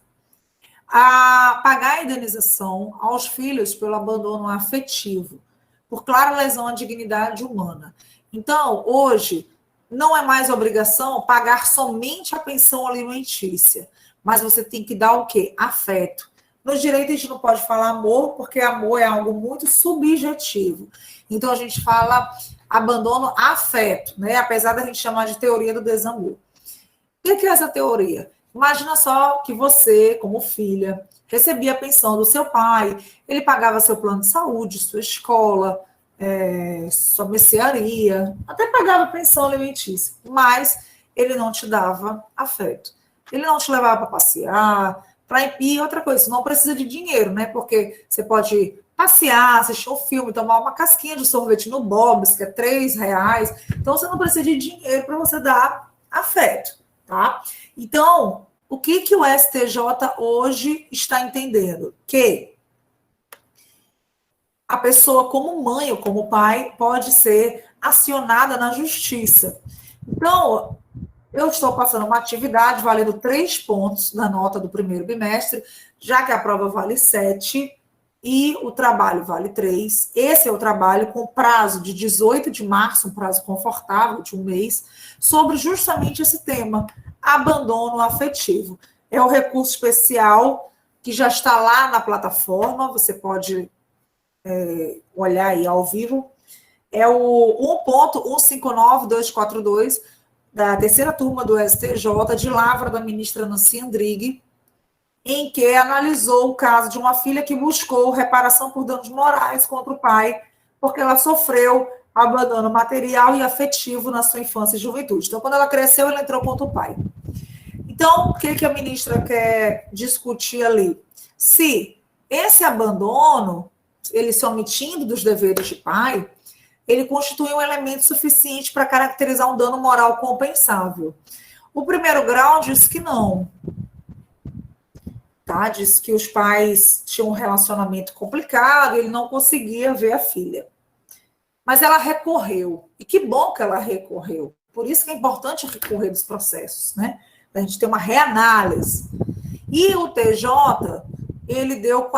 a pagar a indenização aos filhos pelo abandono afetivo, por clara lesão à dignidade humana. Então, hoje, não é mais obrigação pagar somente a pensão alimentícia, mas você tem que dar o quê? Afeto. No direito, a gente não pode falar amor, porque amor é algo muito subjetivo. Então, a gente fala abandono afeto, né? Apesar da gente chamar de teoria do desamor. O que é essa teoria? Imagina só que você, como filha, recebia a pensão do seu pai, ele pagava seu plano de saúde, sua escola, sua mercearia, até pagava pensão alimentícia, mas ele não te dava afeto. Ele não te levava para passear, e outra coisa, você não precisa de dinheiro, né? Porque você pode passear, assistir um filme, tomar uma casquinha de sorvete no Bob's, que é R$3. Então, você não precisa de dinheiro para você dar afeto, tá? Então, o que o STJ hoje está entendendo? Que a pessoa, como mãe ou como pai, pode ser acionada na justiça. Então, eu estou passando uma atividade valendo 3 pontos na nota do primeiro bimestre, já que a prova vale 7 e o trabalho vale 3. Esse é o trabalho com prazo de 18 de março, um prazo confortável de um mês, sobre justamente esse tema, abandono afetivo. É o recurso especial que já está lá na plataforma, você pode olhar aí ao vivo, é o 1.159242 da terceira turma do STJ, de lavra da ministra Nancy Andrighi, em que analisou o caso de uma filha que buscou reparação por danos morais contra o pai, porque ela sofreu abandono material e afetivo na sua infância e juventude. Então, quando ela cresceu, ela entrou contra o pai. Então, o que a ministra quer discutir ali? Se esse abandono, ele se omitindo dos deveres de pai, ele constitui um elemento suficiente para caracterizar um dano moral compensável. O primeiro grau diz que não, tá? Diz que os pais tinham um relacionamento complicado, ele não conseguia ver a filha. Mas ela recorreu, e que bom que ela recorreu. Por isso que é importante recorrer dos processos, né? A gente ter uma reanálise. E o TJ, ele deu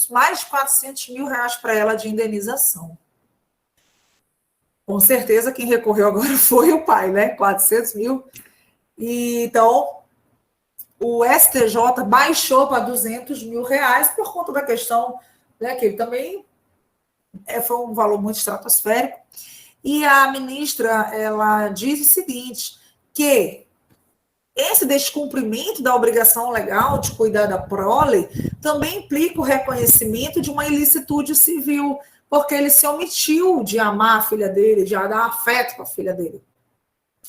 mais de 400 mil reais para ela de indenização. Com certeza quem recorreu agora foi o pai, né? 400 mil. E, então, o STJ baixou para 200 mil reais por conta da questão, né, que ele também foi um valor muito estratosférico. E a ministra, ela diz o seguinte, que esse descumprimento da obrigação legal de cuidar da prole também implica o reconhecimento de uma ilicitude civil, porque ele se omitiu de amar a filha dele, de dar afeto para a filha dele.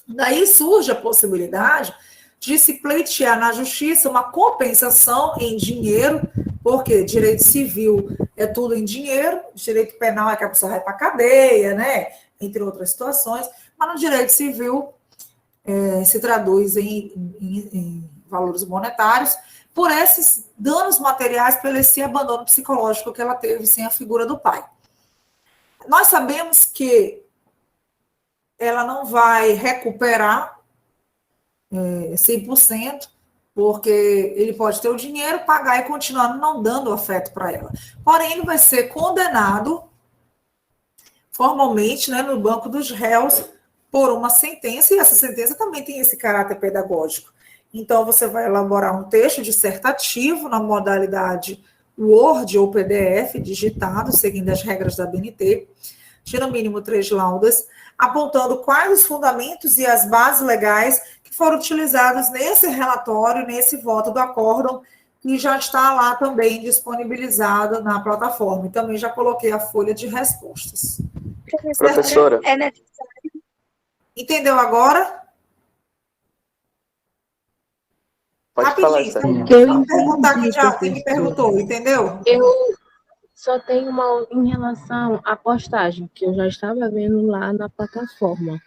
Daí surge a possibilidade de se pleitear na justiça uma compensação em dinheiro, porque direito civil é tudo em dinheiro, direito penal é que a pessoa vai para a cadeia, né? Entre outras situações, mas no direito civil se traduz em valores monetários por esses danos materiais, pelo esse abandono psicológico que ela teve sem a figura do pai. Nós sabemos que ela não vai recuperar 100%, porque ele pode ter o dinheiro, pagar e continuar não dando afeto para ela. Porém, ele vai ser condenado formalmente, né, no banco dos réus por uma sentença, e essa sentença também tem esse caráter pedagógico. Então, você vai elaborar um texto dissertativo na modalidade Word ou PDF digitado, seguindo as regras da BNT, de no mínimo 3 laudas, apontando quais os fundamentos e as bases legais que foram utilizados nesse relatório, nesse voto do acórdão, que já está lá também disponibilizado na plataforma. E também já coloquei a folha de respostas. Professora. É necessário. Entendeu agora? Pode falar, Rapidinho. Sérgio. Vou perguntar quem já me perguntou, entendeu? Eu só tenho uma em relação à postagem, que eu já estava vendo lá na plataforma.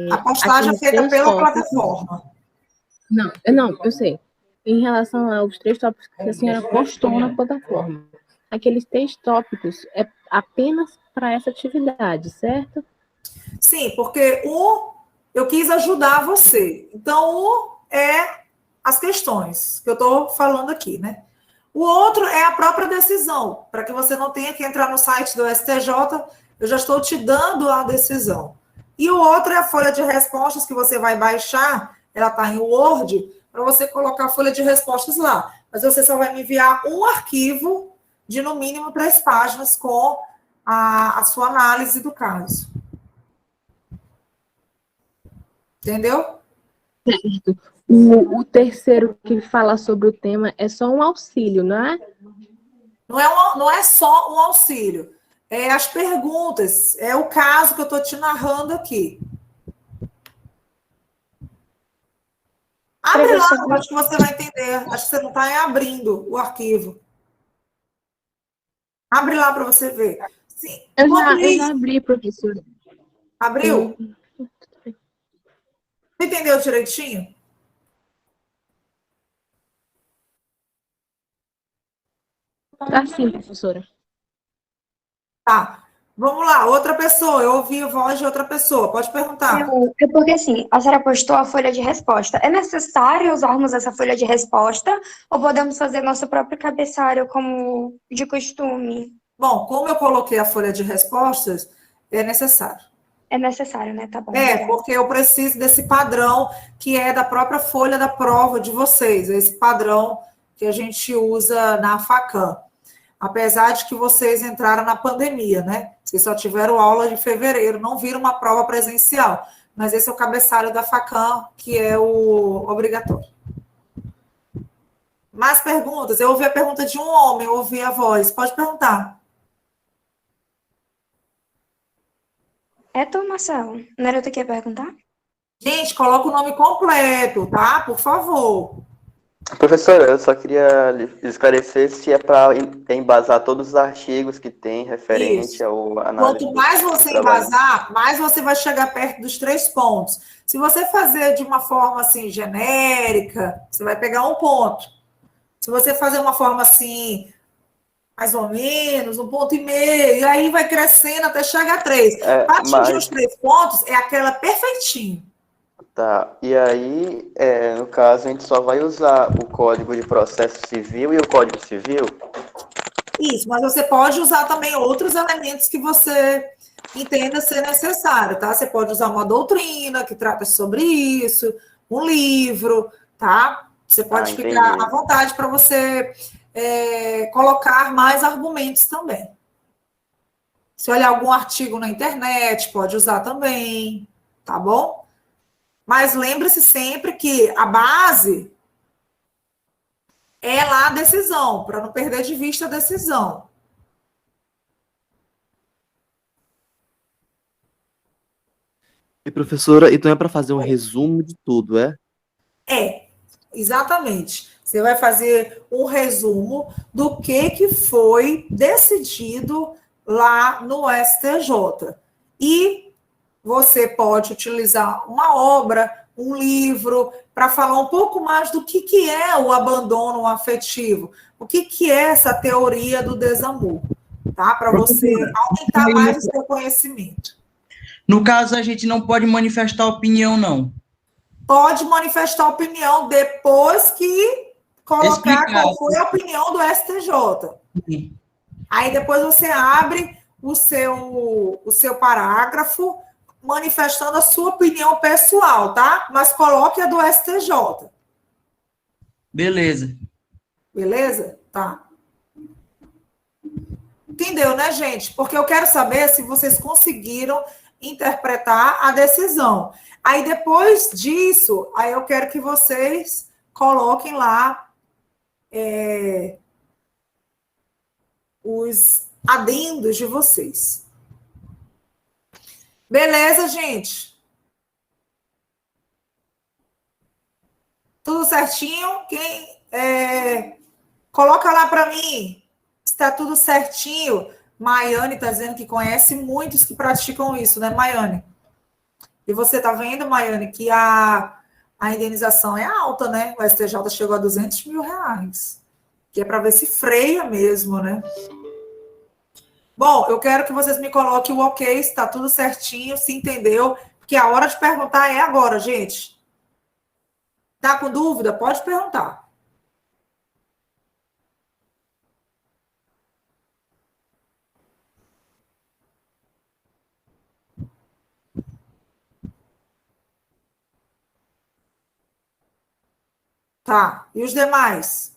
A postagem é aqueles feita 3 pela tópicos. plataforma. Não, eu sei. Em relação aos 3 tópicos que a senhora postou na plataforma, aqueles 3 tópicos é apenas para essa atividade, certo? Sim, porque eu quis ajudar você. Então, é as questões que eu estou falando aqui, né? O outro é a própria decisão, para que você não tenha que entrar no site do STJ, eu já estou te dando a decisão. E o outro é a folha de respostas que você vai baixar, ela está em Word, para você colocar a folha de respostas lá. Mas você só vai me enviar um arquivo de, no mínimo, 3 páginas com a sua análise do caso. Entendeu? Certo. O terceiro que fala sobre o tema é só um auxílio, não é? Não é só um auxílio. É as perguntas. É o caso que eu estou te narrando aqui. Abre lá, eu acho que você vai entender. Acho que você não está abrindo o arquivo. Abre lá para você ver. Sim. Eu já abri, professora. Abriu? Você entendeu direitinho? Tá sim, professora. Tá. Vamos lá, outra pessoa. Eu ouvi a voz de outra pessoa. Pode perguntar. É porque, assim, a senhora postou a folha de resposta. É necessário usarmos essa folha de resposta ou podemos fazer nosso próprio cabeçalho como de costume? Bom, como eu coloquei a folha de respostas, é necessário. É necessário, né? Tá bom. Porque eu preciso desse padrão que é da própria folha da prova de vocês, esse padrão que a gente usa na Facam. Apesar de que vocês entraram na pandemia, né? Vocês só tiveram aula de fevereiro, não viram uma prova presencial. Mas esse é o cabeçalho da Facam, que é o obrigatório. Mais perguntas? Eu ouvi a pergunta de um homem, eu ouvi a voz. Pode perguntar. É tu, Marcelo? Não era tu que ia perguntar? Gente, coloca o nome completo, tá? Por favor. Professora, eu só queria lhe esclarecer se é para embasar todos os artigos que tem referente Isso. ao análise Quanto do mais você trabalho. embasar, mais você vai chegar perto dos 3 pontos. Se você fazer de uma forma assim genérica, você vai pegar 1 ponto. Se você fazer uma forma assim, mais ou menos, 1,5 ponto, e aí vai crescendo até chegar a 3. Para atingir os 3 pontos, é aquela perfeitinho. Tá, e aí, no caso, a gente só vai usar o Código de Processo Civil e o Código Civil? Isso, mas você pode usar também outros elementos que você entenda ser necessário, tá? Você pode usar uma doutrina que trata sobre isso, um livro, tá? Você pode ficar entendi. à vontade para você colocar mais argumentos também. Se olhar algum artigo na internet, pode usar também, tá bom? Mas lembre-se sempre que a base é lá a decisão, para não perder de vista a decisão. E professora, então é para fazer um resumo de tudo, é? Exatamente. Você vai fazer um resumo do que foi decidido lá no STJ. E você pode utilizar uma obra, um livro, para falar um pouco mais do que é o abandono afetivo, o que é essa teoria do desamor, tá? Para você aumentar mais o seu conhecimento. No caso, a gente não pode manifestar opinião, não. Pode manifestar opinião depois que colocar qual foi a opinião do STJ. Sim. Aí depois você abre o seu parágrafo manifestando a sua opinião pessoal, tá? Mas coloque a do STJ. Beleza. Beleza? Tá. Entendeu, né, gente? Porque eu quero saber se vocês conseguiram interpretar a decisão. Aí, depois disso, aí eu quero que vocês coloquem lá os adendos de vocês. Beleza, gente? Tudo certinho? Quem coloca lá para mim. Está tudo certinho. Maiane está dizendo que conhece muitos que praticam isso, né, Maiane? E você está vendo, Maiane, que a indenização é alta, né? O STJ chegou a R$200 mil. Que é para ver se freia mesmo, né? Bom, eu quero que vocês me coloquem o ok, está tudo certinho, se entendeu? Porque a hora de perguntar é agora, gente. Tá com dúvida? Pode perguntar. Tá. E os demais?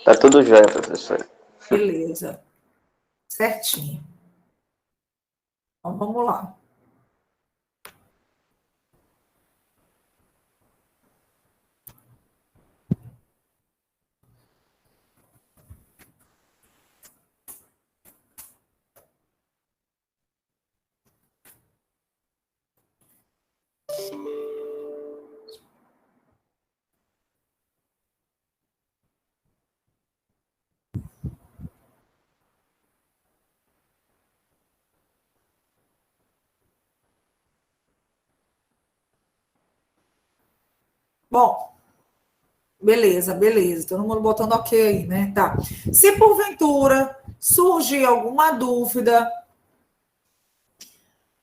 Tá tudo jóia, professora. Beleza. Certinho. Então, vamos lá. Bom, beleza. Todo mundo botando ok aí, né? Tá. Se porventura surgir alguma dúvida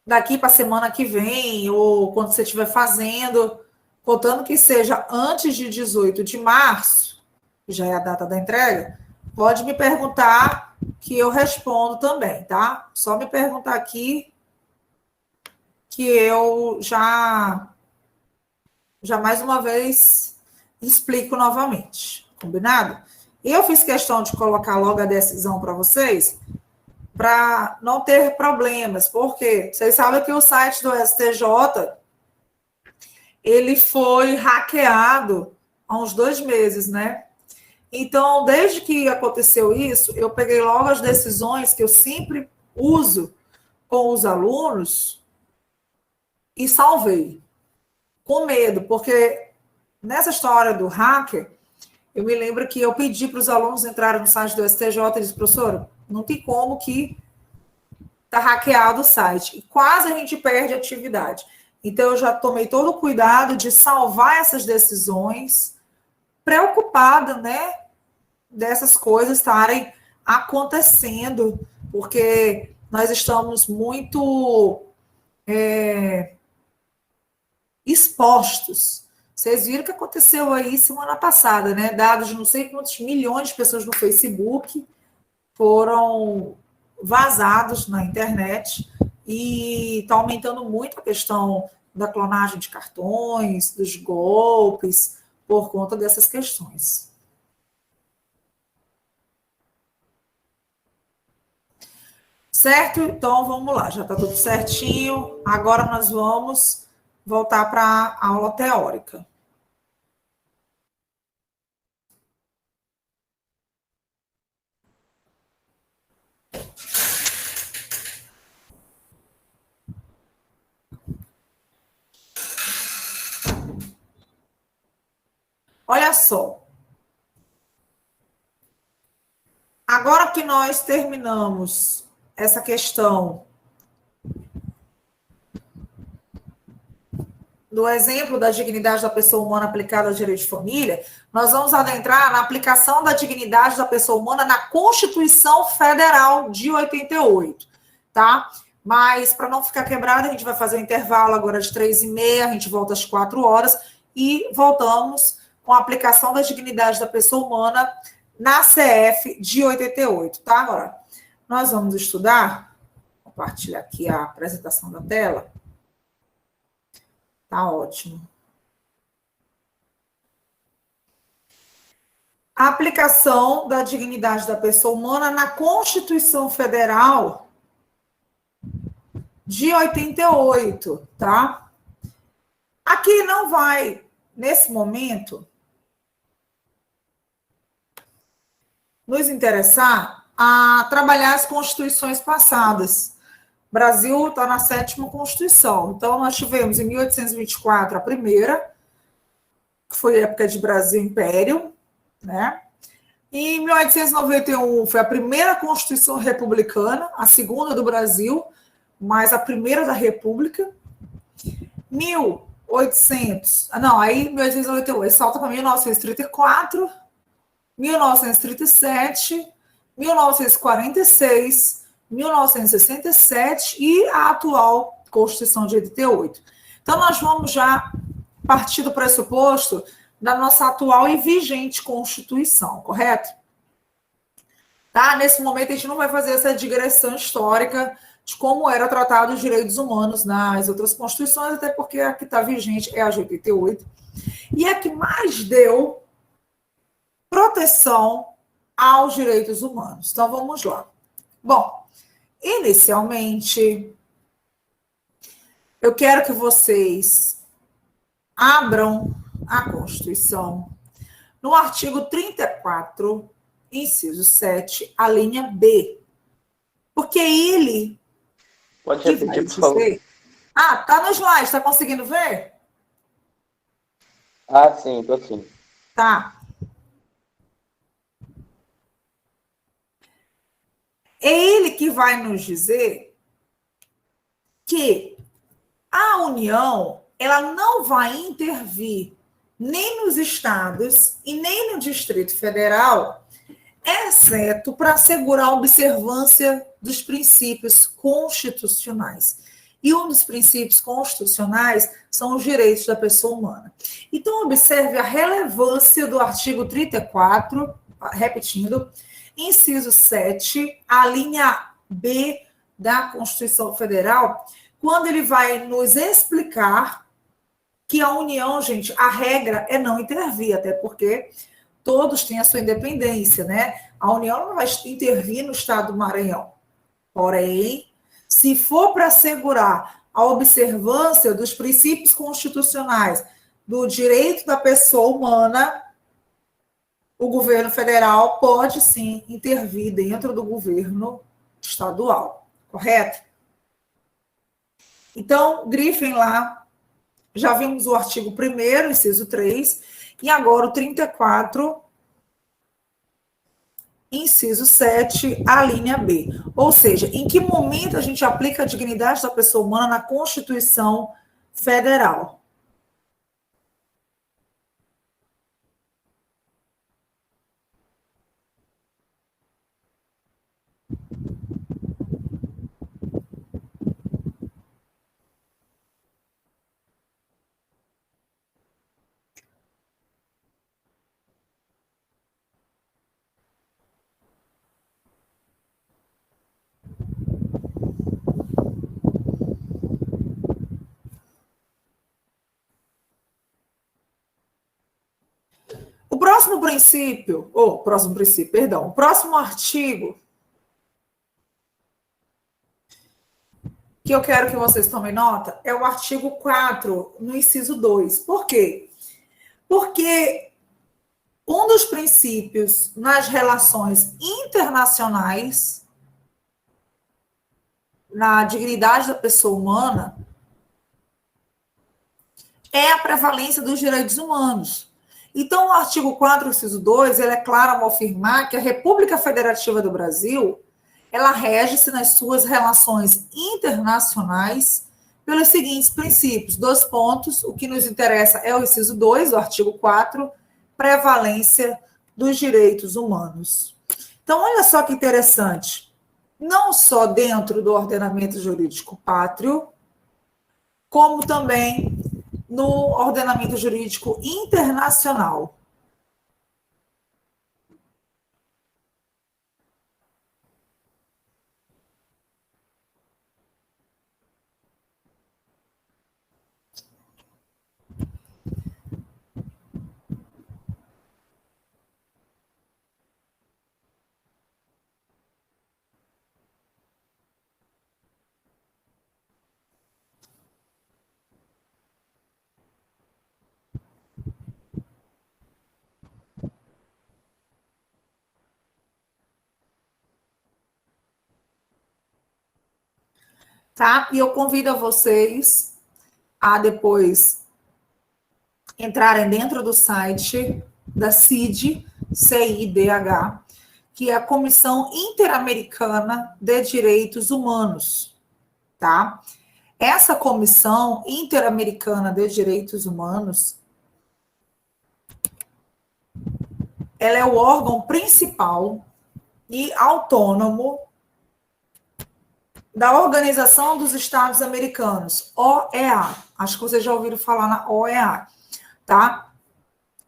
daqui para a semana que vem, ou quando você estiver fazendo, contando que seja antes de 18 de março, que já é a data da entrega, pode me perguntar que eu respondo também, tá? Só me perguntar aqui que eu já mais uma vez explico novamente, combinado? Eu fiz questão de colocar logo a decisão para vocês, para não ter problemas, porque vocês sabem que o site do STJ, ele foi hackeado há uns 2 meses, né? Então, desde que aconteceu isso, eu peguei logo as decisões que eu sempre uso com os alunos e salvei. Com medo, porque nessa história do hacker, eu me lembro que eu pedi para os alunos entrarem no site do STJ e disse, professor, não tem como que está hackeado o site. E quase a gente perde a atividade. Então, eu já tomei todo o cuidado de salvar essas decisões, preocupada, né, dessas coisas estarem acontecendo, porque nós estamos muito expostos. Vocês viram o que aconteceu aí semana passada, né? Dados de não sei quantos milhões de pessoas no Facebook foram vazados na internet e está aumentando muito a questão da clonagem de cartões, dos golpes, por conta dessas questões. Certo? Então, vamos lá. Já está tudo certinho. Agora nós vamos voltar para a aula teórica. Olha só. Agora que nós terminamos essa questão do exemplo da dignidade da pessoa humana aplicada ao direito de família, nós vamos adentrar na aplicação da dignidade da pessoa humana na Constituição Federal de 88, tá? Mas, para não ficar quebrado, a gente vai fazer um intervalo agora de 3h30, a gente volta às 4h e voltamos com a aplicação da dignidade da pessoa humana na CF de 88, tá? Agora, nós vamos estudar, vou compartilhar aqui a apresentação da tela. Tá ótimo. A aplicação da dignidade da pessoa humana na Constituição Federal de 88, tá? Aqui não vai, nesse momento, nos interessar a trabalhar as constituições passadas. O Brasil está na 7ª Constituição. Então, nós tivemos em 1824 a primeira, que foi a época de Brasil Império, né? E em 1891 foi a primeira Constituição republicana, a segunda do Brasil, mas a primeira da República. 1888, salta para 1934, 1937, 1946, 1967 e a atual Constituição de 88. Então, nós vamos já partir do pressuposto da nossa atual e vigente Constituição, correto? Tá? Nesse momento, a gente não vai fazer essa digressão histórica de como era tratado os direitos humanos nas outras constituições, até porque a que está vigente é a de 88, e a que mais deu proteção aos direitos humanos. Então, vamos lá. Bom, inicialmente, eu quero que vocês abram a Constituição no artigo 34, inciso 7, a linha B. Porque ele... Pode repetir, por favor. Ah, tá no slide, está conseguindo ver? Ah, sim, tô sim. Tá. É ele que vai nos dizer que a União, ela não vai intervir nem nos estados e nem no Distrito Federal, exceto para assegurar a observância dos princípios constitucionais. E um dos princípios constitucionais são os direitos da pessoa humana. Então, observe a relevância do artigo 34, repetindo, inciso 7, a linha B da Constituição Federal, quando ele vai nos explicar que a União, gente, a regra é não intervir, até porque todos têm a sua independência, né? A União não vai intervir no Estado do Maranhão. Porém, se for para assegurar a observância dos princípios constitucionais do direito da pessoa humana, o governo federal pode, sim, intervir dentro do governo estadual, correto? Então, grifem lá, já vimos o artigo 1º, inciso 3, e agora o 34, inciso 7, a linha B. Ou seja, em que momento a gente aplica a dignidade da pessoa humana na Constituição Federal? O próximo artigo que eu quero que vocês tomem nota é o artigo 4, no inciso 2. Por quê? Porque um dos princípios nas relações internacionais, na dignidade da pessoa humana, é a prevalência dos direitos humanos. Então, o artigo 4, inciso 2, ele é claro ao afirmar que a República Federativa do Brasil, ela rege-se nas suas relações internacionais pelos seguintes princípios. 2 pontos, o que nos interessa é o inciso 2, do artigo 4, prevalência dos direitos humanos. Então, olha só que interessante. Não só dentro do ordenamento jurídico pátrio, como também no ordenamento jurídico internacional. Tá? E eu convido a vocês a depois entrarem dentro do site da CIDH, CIDH, que é a Comissão Interamericana de Direitos Humanos, tá? Essa Comissão Interamericana de Direitos Humanos, ela é o órgão principal e autônomo da Organização dos Estados Americanos, OEA. Acho que vocês já ouviram falar na OEA, tá?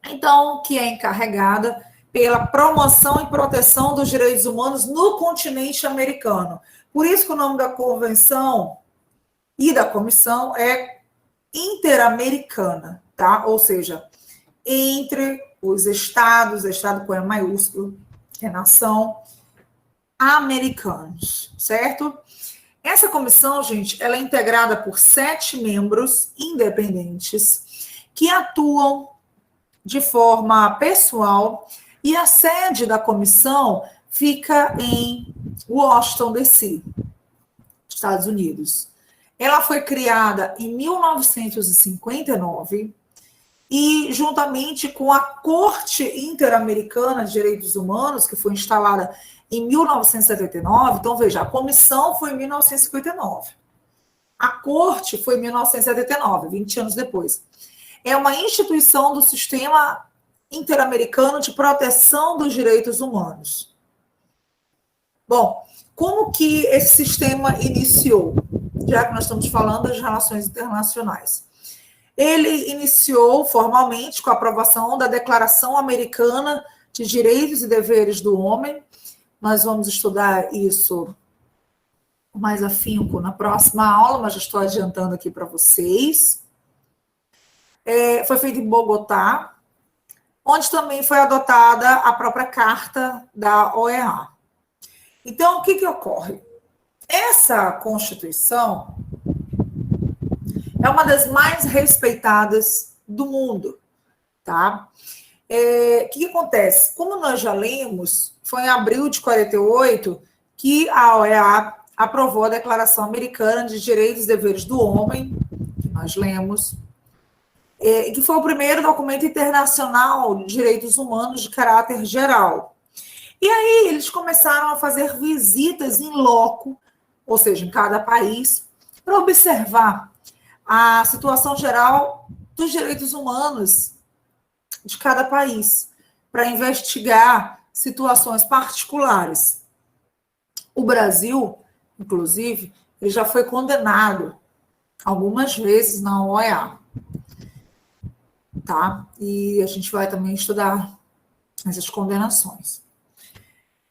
Então, que é encarregada pela promoção e proteção dos direitos humanos no continente americano. Por isso que o nome da convenção e da comissão é interamericana, tá? Ou seja, entre os estados, estado com E maiúsculo, que é nação, americanos, certo? Essa comissão, gente, ela é integrada por 7 membros independentes que atuam de forma pessoal e a sede da comissão fica em Washington, D.C., Estados Unidos. Ela foi criada em 1959 e, juntamente com a Corte Interamericana de Direitos Humanos, que foi instalada em 1979, então veja, a comissão foi em 1959. A Corte foi em 1979, 20 anos depois. É uma instituição do Sistema Interamericano de Proteção dos Direitos Humanos. Bom, como que esse sistema iniciou? Já que nós estamos falando das relações internacionais. Ele iniciou formalmente com a aprovação da Declaração Americana de Direitos e Deveres do Homem. Nós vamos estudar isso mais afinco na próxima aula, mas já estou adiantando aqui para vocês. Foi feito em Bogotá, onde também foi adotada a própria Carta da OEA. Então, o que ocorre? Essa Constituição é uma das mais respeitadas do mundo, tá? O que acontece? Como nós já lemos, foi em abril de 48 que a OEA aprovou a Declaração Americana de Direitos e Deveres do Homem, que nós lemos, que foi o primeiro documento internacional de direitos humanos de caráter geral. E aí eles começaram a fazer visitas em loco, ou seja, em cada país, para observar a situação geral dos direitos humanos de cada país, para investigar situações particulares. O Brasil, inclusive, ele já foi condenado algumas vezes na OEA. Tá? E a gente vai também estudar essas condenações.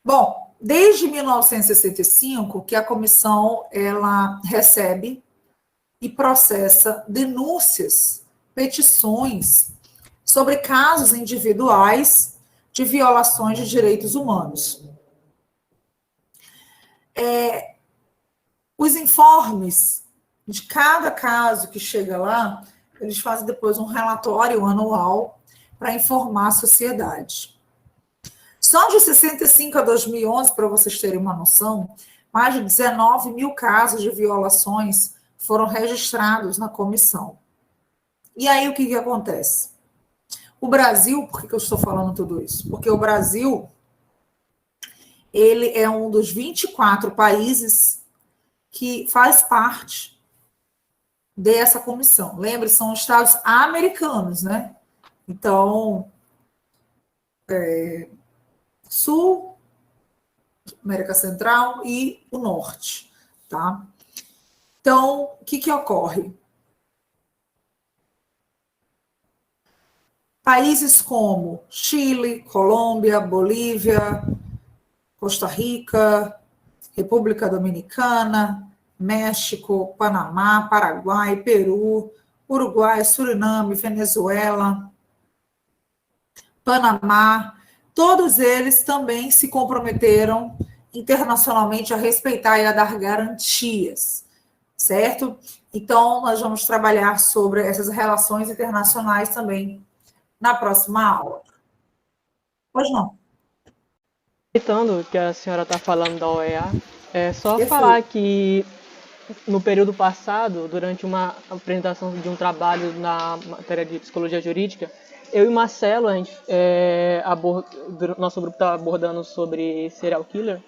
Bom, desde 1965 que a comissão ela recebe e processa denúncias, petições sobre casos individuais de violações de direitos humanos. Os informes de cada caso que chega lá, eles fazem depois um relatório anual para informar a sociedade. Só de 65 a 2011, para vocês terem uma noção, mais de 19 mil casos de violações foram registrados na comissão. E aí o que acontece? O Brasil, por que eu estou falando tudo isso? Porque o Brasil, ele é um dos 24 países que faz parte dessa comissão. Lembre, são estados americanos, né? Então, Sul, América Central e o Norte, tá? Então, o que ocorre? Países como Chile, Colômbia, Bolívia, Costa Rica, República Dominicana, México, Panamá, Paraguai, Peru, Uruguai, Suriname, Venezuela, Panamá, todos eles também se comprometeram internacionalmente a respeitar e a dar garantias, certo? Então, nós vamos trabalhar sobre essas relações internacionais também na próxima aula. Pois não. Aproveitando que a senhora está falando da OEA, é só Perfeito. falar que no período passado, durante uma apresentação de um trabalho na matéria de psicologia jurídica, eu e Marcelo, nosso grupo estava abordando sobre serial killer,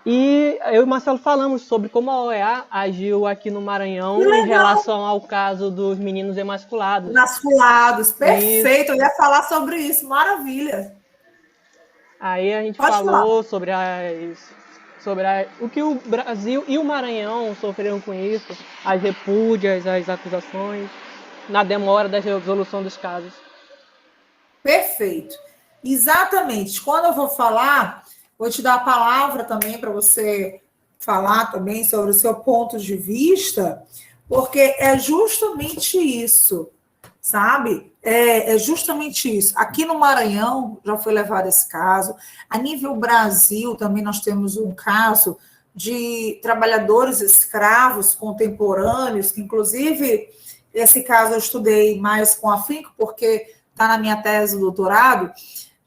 e eu e Marcelo falamos sobre como a OEA agiu aqui no Maranhão em relação ao caso dos meninos emasculados. Emasculados, perfeito, eu ia falar sobre isso, maravilha. Aí a gente Pode falou sobre o que o Brasil e o Maranhão sofreram com isso, as repúdias, as acusações, na demora da resolução dos casos. Perfeito. Exatamente. Quando eu vou falar, vou te dar a palavra também para você falar também sobre o seu ponto de vista, porque é justamente isso, sabe? É justamente isso. Aqui no Maranhão já foi levado esse caso. A nível Brasil também nós temos um caso de trabalhadores escravos contemporâneos, que inclusive esse caso eu estudei mais com afinco, porque está na minha tese de doutorado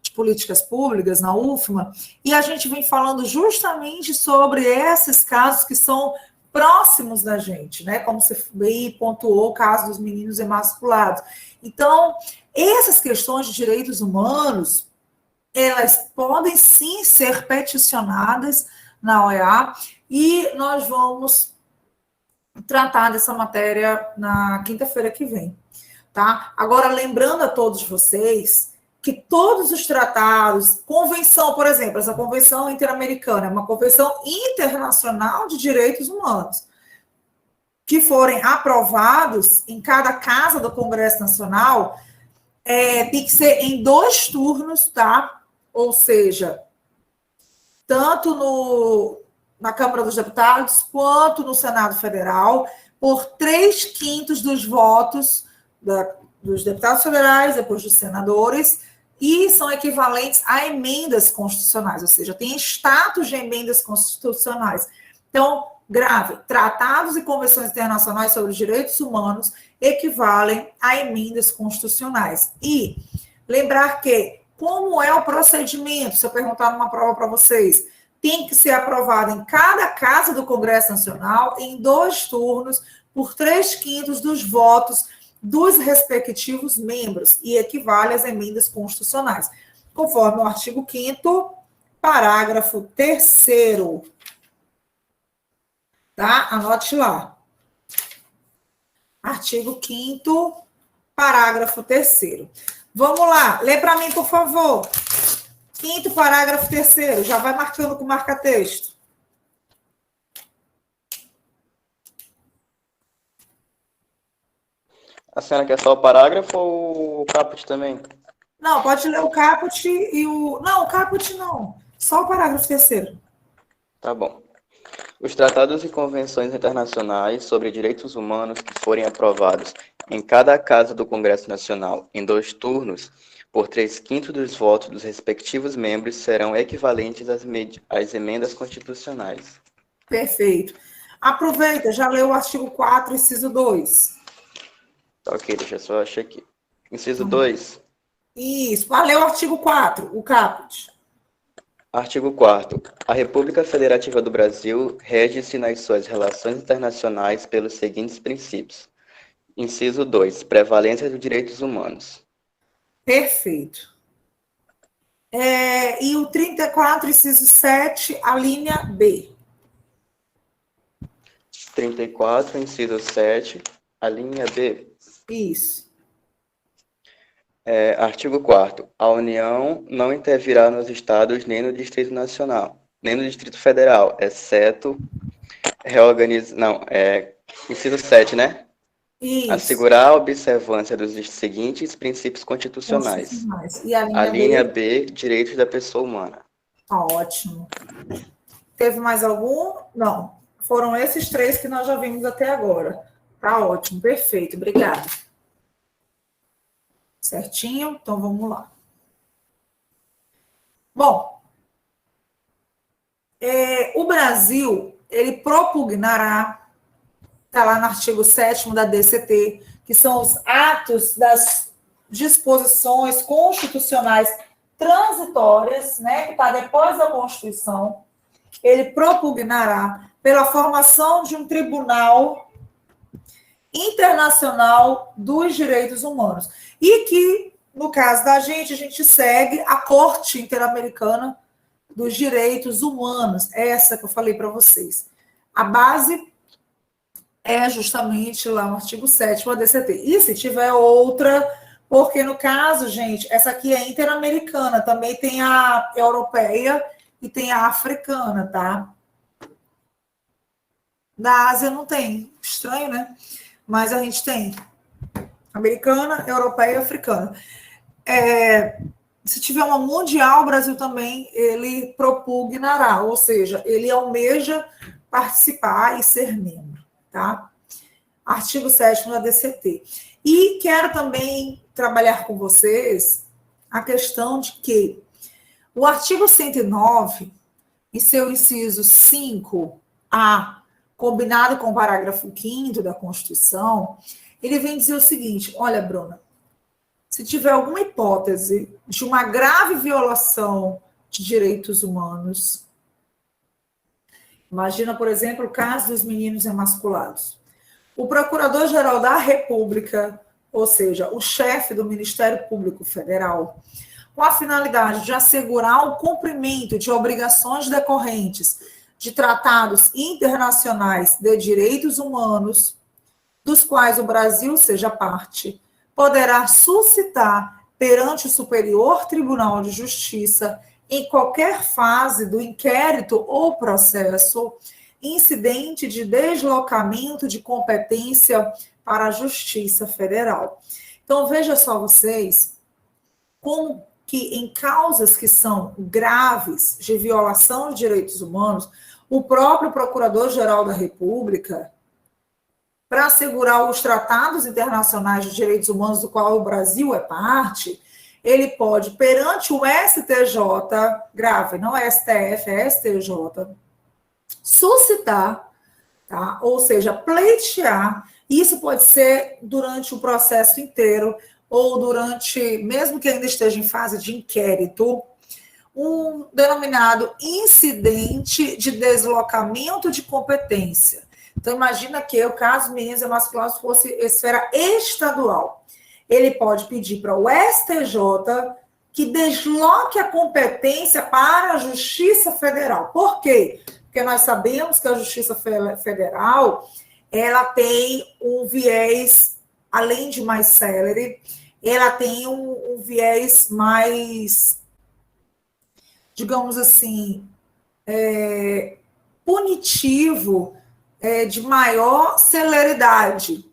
de políticas públicas na UFMA, e a gente vem falando justamente sobre esses casos que são próximos da gente, né? Como você bem pontuou, o caso dos meninos emasculados. Então, essas questões de direitos humanos, elas podem sim ser peticionadas na OEA, e nós vamos tratar dessa matéria na quinta-feira que vem, tá? Agora, lembrando a todos vocês que todos os tratados, convenção, por exemplo, essa convenção interamericana é uma convenção internacional de direitos humanos, que forem aprovados em cada casa do Congresso Nacional, tem que ser em 2 turnos, tá? Ou seja, tanto na Câmara dos Deputados quanto no Senado Federal, por 3/5 dos votos dos deputados federais, depois dos senadores, e são equivalentes a emendas constitucionais, ou seja, tem status de emendas constitucionais. Então, grave, tratados e convenções internacionais sobre os direitos humanos equivalem a emendas constitucionais. E Lembrar que, como é o procedimento, se eu perguntar numa prova para vocês, tem que ser aprovado em cada casa do Congresso Nacional, em 2 turnos, por 3/5 dos votos dos respectivos membros, e equivale às emendas constitucionais, conforme o artigo 5º, parágrafo 3º. Tá? Anote lá. Artigo 5º, parágrafo 3º. Vamos lá, lê para mim, por favor. 5º, parágrafo 3º. Já vai marcando com marca-texto. A senhora quer só o parágrafo ou o caput também? Não, pode ler o caput e o... Não, o caput não. Só o parágrafo 3º. Tá bom. Os tratados e convenções internacionais sobre direitos humanos que forem aprovados em cada casa do Congresso Nacional em 2 turnos, por 3/5 dos votos dos respectivos membros, serão equivalentes às emendas constitucionais. Perfeito. Aproveita, já leu o artigo 4, inciso 2. Tá, ok, deixa eu só achar aqui. Inciso 2. Isso. Vai ler o artigo 4, o caput. Artigo 4º. A República Federativa do Brasil rege-se nas suas relações internacionais pelos seguintes princípios. Inciso 2. Prevalência dos direitos humanos. Perfeito. E o 34, inciso 7, a linha B. 34, inciso 7, a linha B. Isso. Artigo 4º. A União não intervirá nos estados nem no Distrito Nacional, nem no Distrito Federal, exceto inciso 7, né? Isso. Assegurar a observância dos seguintes princípios constitucionais. E a linha, linha B, direitos da pessoa humana. Tá ótimo. Teve mais algum? Não. Foram esses 3 que nós já vimos até agora. Tá ótimo, perfeito. Obrigada. Certinho? Então, vamos lá. Bom, o Brasil, ele propugnará, está lá no artigo 7º da DCT, que são os atos das disposições constitucionais transitórias, né, que está depois da Constituição. Ele propugnará pela formação de um tribunal internacional dos direitos humanos. E que, no caso da gente, a gente segue a Corte Interamericana dos Direitos Humanos, essa que eu falei para vocês. A base é justamente lá no artigo 7º, a DCT. E se tiver outra, porque no caso, gente, essa aqui é interamericana, também tem a europeia e tem a africana, tá? Da Ásia não tem, estranho, né? Mas a gente tem americana, europeia e africana. Se tiver uma mundial, o Brasil também, ele propugnará, ou seja, ele almeja participar e ser membro, tá? Artigo 7º da DCT. E quero também trabalhar com vocês a questão de que o artigo 109, em seu inciso 5A, combinado com o parágrafo 5º da Constituição, ele vem dizer o seguinte: olha, Bruna, se tiver alguma hipótese de uma grave violação de direitos humanos, imagina, por exemplo, o caso dos meninos emasculados. O Procurador-Geral da República, ou seja, o chefe do Ministério Público Federal, com a finalidade de assegurar o cumprimento de obrigações decorrentes de tratados internacionais de direitos humanos, dos quais o Brasil seja parte, poderá suscitar perante o Superior Tribunal de Justiça, em qualquer fase do inquérito ou processo, incidente de deslocamento de competência para a Justiça Federal. Então, veja só vocês, como que em causas que são graves de violação de direitos humanos, o próprio Procurador-Geral da República, para assegurar os tratados internacionais de direitos humanos do qual o Brasil é parte, ele pode, perante o STJ, grave, não é STF, é STJ, suscitar, tá? Ou seja, pleitear, isso pode ser durante o processo inteiro, ou durante, mesmo que ainda esteja em fase de inquérito, um denominado incidente de deslocamento de competência. Então, imagina que o caso meninas e masculinos fosse esfera estadual. Ele pode pedir para o STJ que desloque a competência para a Justiça Federal. Por quê? Porque nós sabemos que a Justiça Federal, ela tem um viés, além de mais célere, ela tem um viés mais, digamos assim, punitivo, de maior celeridade,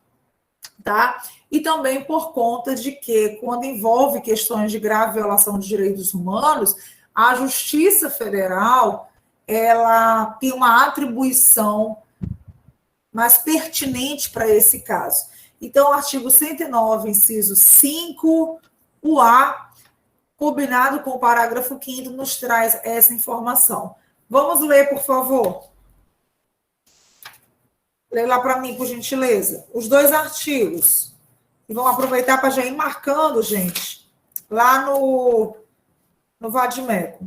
tá? E também por conta de que, quando envolve questões de grave violação de direitos humanos, a Justiça Federal, ela tem uma atribuição mais pertinente para esse caso. Então, o artigo 109, inciso 5, o A, combinado com o parágrafo 5º, nos traz essa informação. Vamos ler, por favor. Lê lá para mim, por gentileza. Os 2 artigos. E vamos aproveitar para já ir marcando, gente, lá no Vadimeco.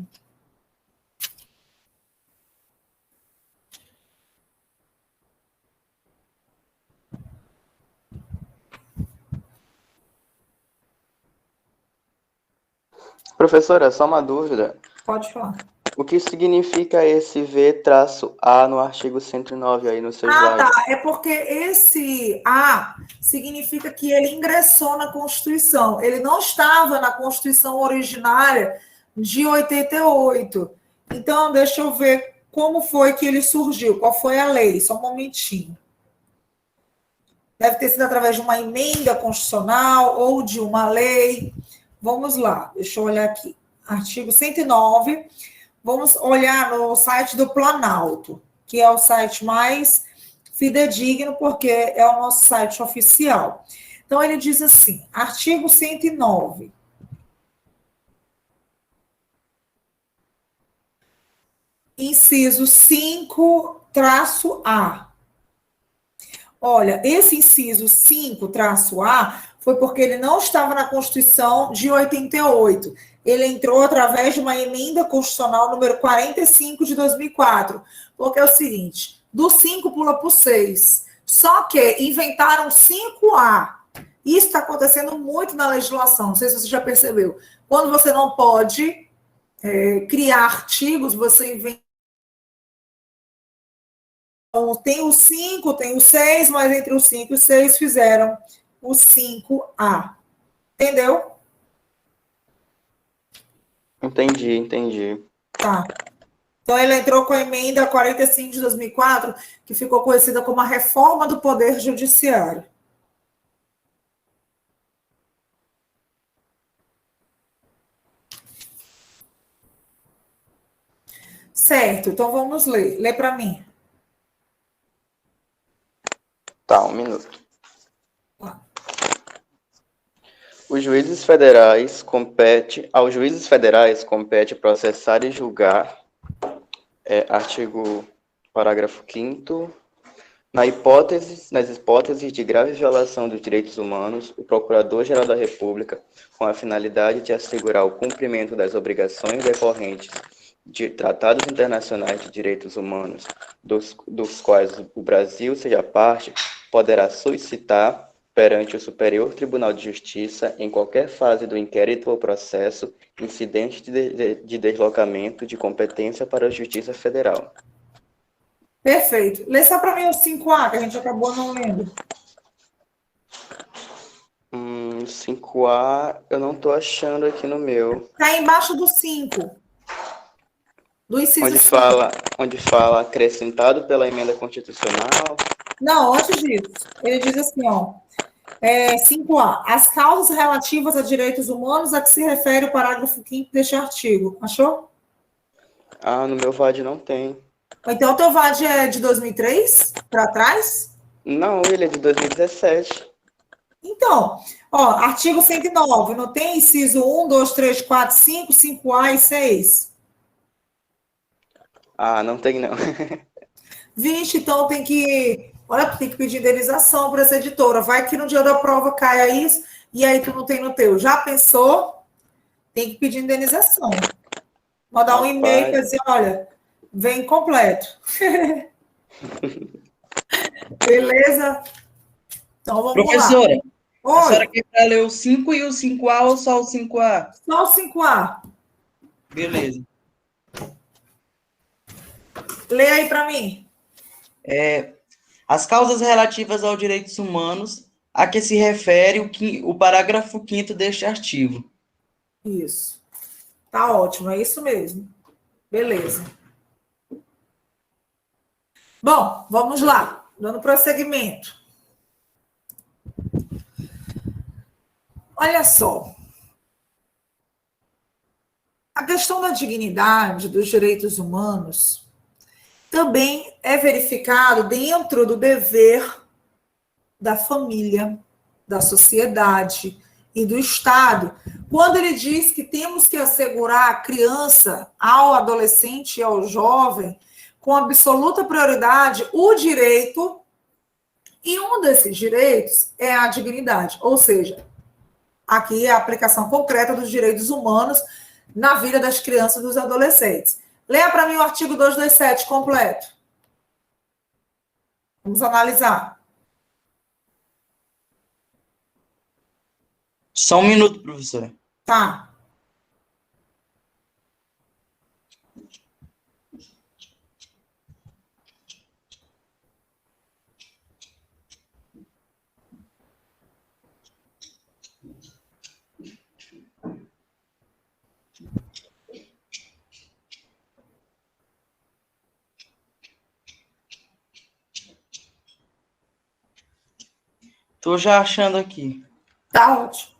Professora, só uma dúvida. Pode falar. O que significa esse V-A no artigo 109 aí no seu slide? Tá. É porque esse A significa que ele ingressou na Constituição. Ele não estava na Constituição originária de 88. Então, deixa eu ver como foi que ele surgiu, qual foi a lei. Só um momentinho. Deve ter sido através de uma emenda constitucional ou de uma lei. Vamos lá, deixa eu olhar aqui. Artigo 109. Vamos olhar no site do Planalto, que é o site mais fidedigno, porque é o nosso site oficial. Então, ele diz assim, artigo 109. Inciso 5-A. Olha, esse inciso 5-A foi porque ele não estava na Constituição de 88. Ele entrou através de uma emenda constitucional número 45 de 2004. Porque é o seguinte, do 5 pula para o 6. Só que inventaram 5A. Isso está acontecendo muito na legislação, não sei se você já percebeu. Quando você não pode criar artigos, você inventa. Então, tem o 5, tem o 6, mas entre o 5 e o 6 fizeram o 5A. Entendeu? Entendi. Tá. Então, ele entrou com a emenda 45 de 2004, que ficou conhecida como a reforma do Poder Judiciário. Certo, então vamos ler. Lê para mim. Tá, um minuto. Aos juízes federais compete processar e julgar, parágrafo 5º, nas hipóteses de grave violação dos direitos humanos, o Procurador-Geral da República, com a finalidade de assegurar o cumprimento das obrigações decorrentes de tratados internacionais de direitos humanos, dos quais o Brasil seja parte, poderá solicitar perante o Superior Tribunal de Justiça, em qualquer fase do inquérito ou processo, incidente de deslocamento de competência para a Justiça Federal. Perfeito. Lê só para mim o 5A, que a gente acabou não lendo. 5A, eu não estou achando aqui no meu. Está embaixo do 5. Do inciso Onde fala acrescentado pela emenda constitucional. Não, antes disso. Ele diz assim, 5A. As causas relativas a direitos humanos a que se refere o parágrafo 5º deste artigo. Achou? Ah, no meu VAD não tem. Então, o teu VAD é de 2003? Para trás? Não, ele é de 2017. Então, artigo 109. Não tem inciso 1, 2, 3, 4, 5, 5A e 6? Ah, não tem não. Vixe, então tem que pedir indenização para essa editora. Vai que no dia da prova caia isso. e aí tu não tem no teu. Já pensou? Tem que pedir indenização. Mandar um e-mail para dizer, olha, vem completo. Beleza? Então vamos Professora, lá. a senhora Oi, quer para ler o 5 e o 5A ou só o 5A? só o 5A. Beleza. Lê aí para mim. As causas relativas aos direitos humanos a que se refere o parágrafo 5º deste artigo. Isso. Tá ótimo, é isso mesmo. Beleza. Bom, vamos lá. Dando prosseguimento. Olha só. A questão da dignidade, dos direitos humanos, também é verificado dentro do dever da família, da sociedade e do Estado, quando ele diz que temos que assegurar à criança, ao adolescente e ao jovem, com absoluta prioridade, o direito, e um desses direitos é a dignidade, ou seja, aqui é a aplicação concreta dos direitos humanos na vida das crianças e dos adolescentes. Leia para mim o artigo 227 completo. Vamos analisar. Só um minuto, professora. Tá. Estou já achando aqui. Tá ótimo.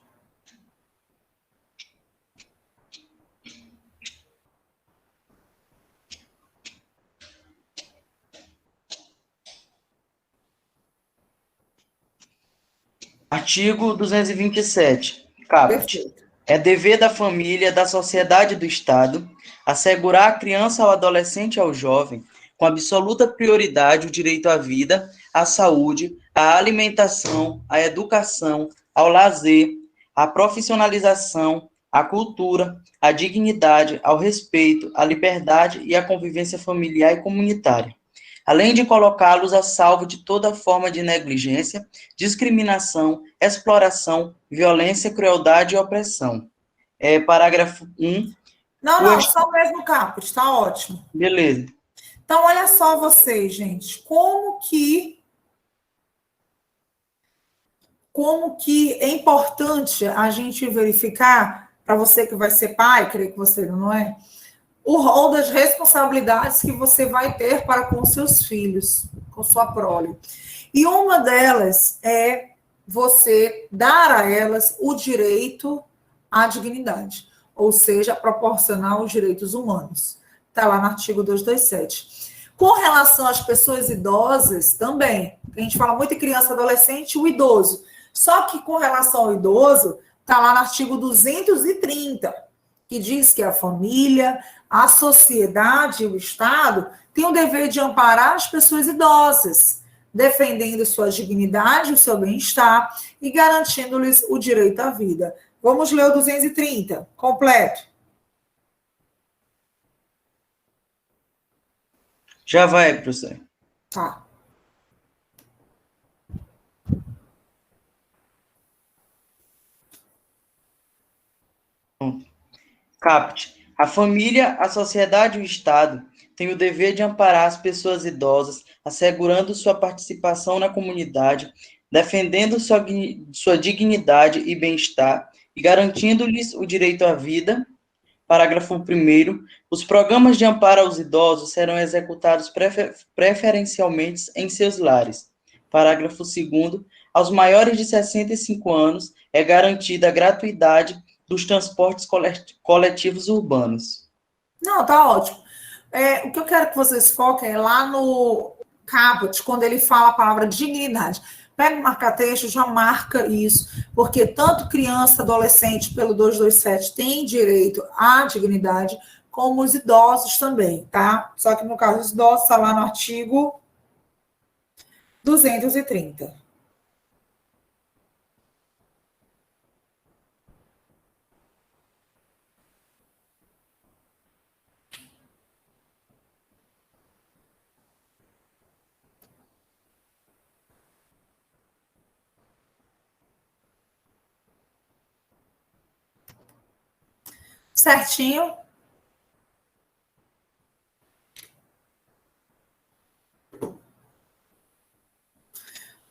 Artigo 227. Caput. Perfeito. É dever da família, da sociedade e do Estado assegurar à criança, ao adolescente e ao jovem, com absoluta prioridade, o direito à vida, à saúde, à alimentação, à educação, ao lazer, à profissionalização, à cultura, à dignidade, ao respeito, à liberdade e à convivência familiar e comunitária, além de colocá-los a salvo de toda forma de negligência, discriminação, exploração, violência, crueldade e opressão. Parágrafo 1. Não, só o mesmo caput, está ótimo. Beleza. Então, olha só vocês, gente, como que é importante a gente verificar, para você que vai ser pai, creio que você não é, o rol das responsabilidades que você vai ter para com seus filhos, com sua prole. E uma delas é você dar a elas o direito à dignidade, ou seja, proporcionar os direitos humanos. Está lá no artigo 227. Com relação às pessoas idosas, também, a gente fala muito em criança, adolescente e o idoso. Só que com relação ao idoso, está lá no artigo 230, que diz que a família, a sociedade e o Estado têm o dever de amparar as pessoas idosas, defendendo sua dignidade, o seu bem-estar e garantindo-lhes o direito à vida. Vamos ler o 230, completo. Já vai, professor. Tá. Caput. A família, a sociedade e o Estado têm o dever de amparar as pessoas idosas, assegurando sua participação na comunidade, defendendo sua dignidade e bem-estar e garantindo-lhes o direito à vida. Parágrafo 1º. Os programas de amparo aos idosos serão executados preferencialmente em seus lares. Parágrafo 2º. Aos maiores de 65 anos é garantida a gratuidade dos transportes coletivos urbanos. Não, tá ótimo. O que eu quero que vocês foquem é lá no caput, quando ele fala a palavra dignidade. Pega o marca-texto, já marca isso, porque tanto criança, adolescente, pelo 227, tem direito à dignidade, como os idosos também, tá? Só que no caso dos idosos, está lá no artigo 230. Certinho?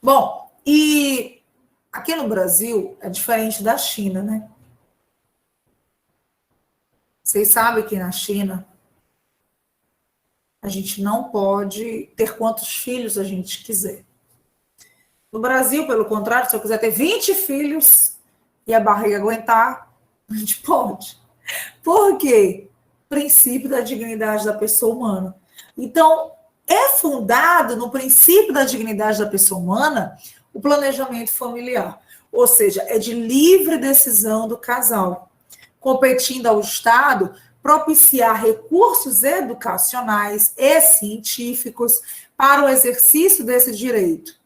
Bom, e aqui no Brasil é diferente da China, né? Vocês sabem que na China a gente não pode ter quantos filhos a gente quiser. No Brasil, pelo contrário, se eu quiser ter 20 filhos e a barriga aguentar, a gente pode. Por quê? Princípio da dignidade da pessoa humana. Então, é fundado no princípio da dignidade da pessoa humana o planejamento familiar. Ou seja, é de livre decisão do casal, competindo ao Estado propiciar recursos educacionais e científicos para o exercício desse direito.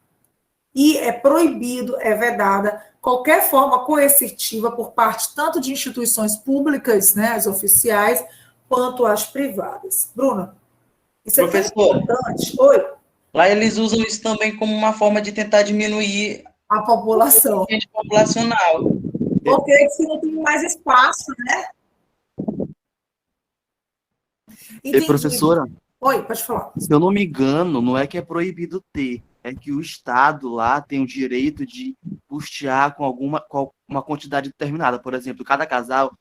E é proibido, é vedada qualquer forma coercitiva por parte tanto de instituições públicas, né, as oficiais, quanto as privadas. Bruna, isso é tão Professora, importante. Oi, lá eles usam isso também como uma forma de tentar diminuir a população. o coeficiente populacional. Porque se não tem mais espaço, né? E Entendi. professora, Oi, pode falar. se eu não me engano, não é que é proibido ter, é que o Estado lá tem o direito de custear com uma quantidade determinada. Por exemplo, cada casal,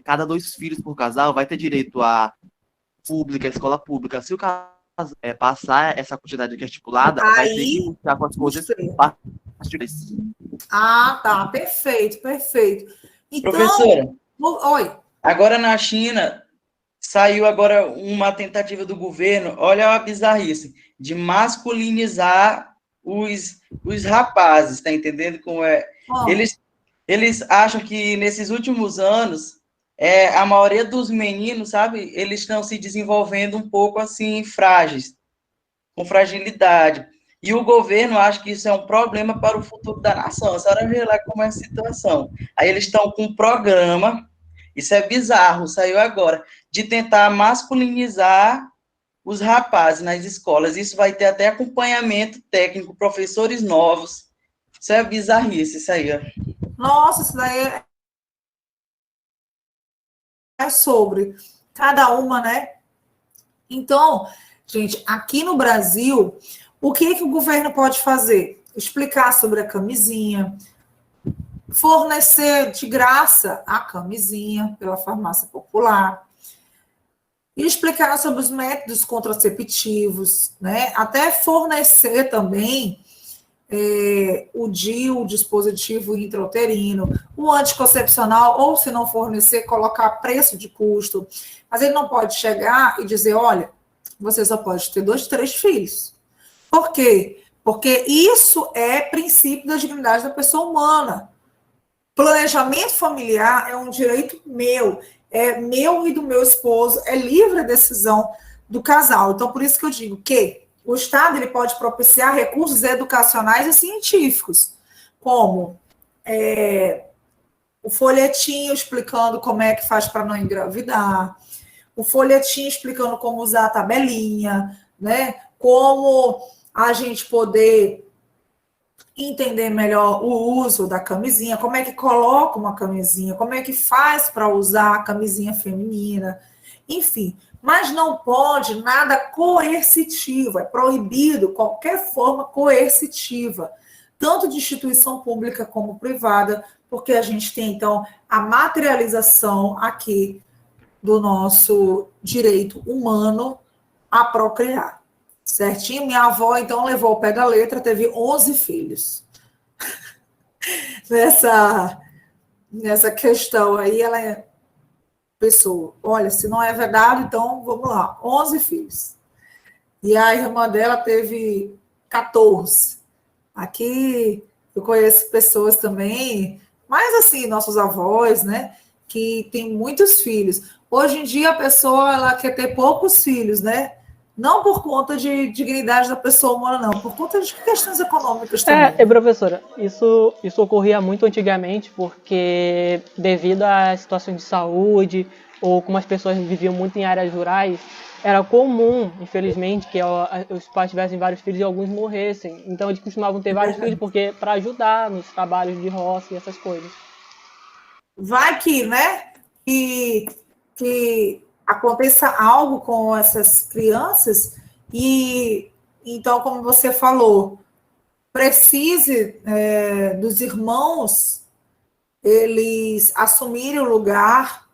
cada 2 filhos por casal vai ter direito a pública, escola pública. Se o casal passar essa quantidade que é estipulada, vai ter que custear com as coisas particulares. Ah, tá. Perfeito, perfeito. Então, Professora, oi. agora na China, saiu agora uma tentativa do governo, olha a bizarrice, de masculinizar os rapazes, tá entendendo como é? Eles acham que nesses últimos anos, a maioria dos meninos, sabe, eles estão se desenvolvendo um pouco assim, frágeis, com fragilidade. E o governo acha que isso é um problema para o futuro da nação. A senhora vê lá como é a situação. Aí eles estão com um programa, isso é bizarro, saiu agora, de tentar masculinizar os rapazes nas escolas. Isso vai ter até acompanhamento técnico, professores novos. Isso é bizarrice, isso aí. Ó. Nossa, isso daí é sobre cada uma, né? Então, gente, aqui no Brasil, o que o governo pode fazer? Explicar sobre a camisinha, fornecer de graça a camisinha pela farmácia popular, e explicar sobre os métodos contraceptivos, né? Até fornecer também o DIU, o dispositivo intrauterino, o anticoncepcional, ou se não fornecer, colocar preço de custo. Mas ele não pode chegar e dizer, olha, você só pode ter 2, 3 filhos. Por quê? Porque isso é princípio da dignidade da pessoa humana. Planejamento familiar é um direito meu, é meu e do meu esposo, é livre decisão do casal. Então, por isso que eu digo que o Estado ele pode propiciar recursos educacionais e científicos, como o folhetinho explicando como é que faz para não engravidar, o folhetinho explicando como usar a tabelinha, né? Como a gente poder entender melhor o uso da camisinha, como é que coloca uma camisinha, como é que faz para usar a camisinha feminina, enfim. Mas não pode nada coercitivo, é proibido qualquer forma coercitiva, tanto de instituição pública como privada, porque a gente tem, então, a materialização aqui do nosso direito humano a procriar. Certinho? Minha avó, então, levou ao pé da letra, teve 11 filhos. Nessa questão aí, ela é pessoa. Olha, se não é verdade, então, vamos lá. 11 filhos. E a irmã dela teve 14. Aqui, eu conheço pessoas também, mas assim, nossos avós, né, que tem muitos filhos. Hoje em dia, a pessoa, ela quer ter poucos filhos, né? Não por conta de dignidade da pessoa humana, não, por conta de questões econômicas também. Professora, isso ocorria muito antigamente, porque devido à situação de saúde, ou como as pessoas viviam muito em áreas rurais, era comum, infelizmente, que os pais tivessem vários filhos e alguns morressem. Então eles costumavam ter vários filhos porque para ajudar nos trabalhos de roça e essas coisas. Vai que, né? que aconteça algo com essas crianças e, então, como você falou, precise dos irmãos eles assumirem o lugar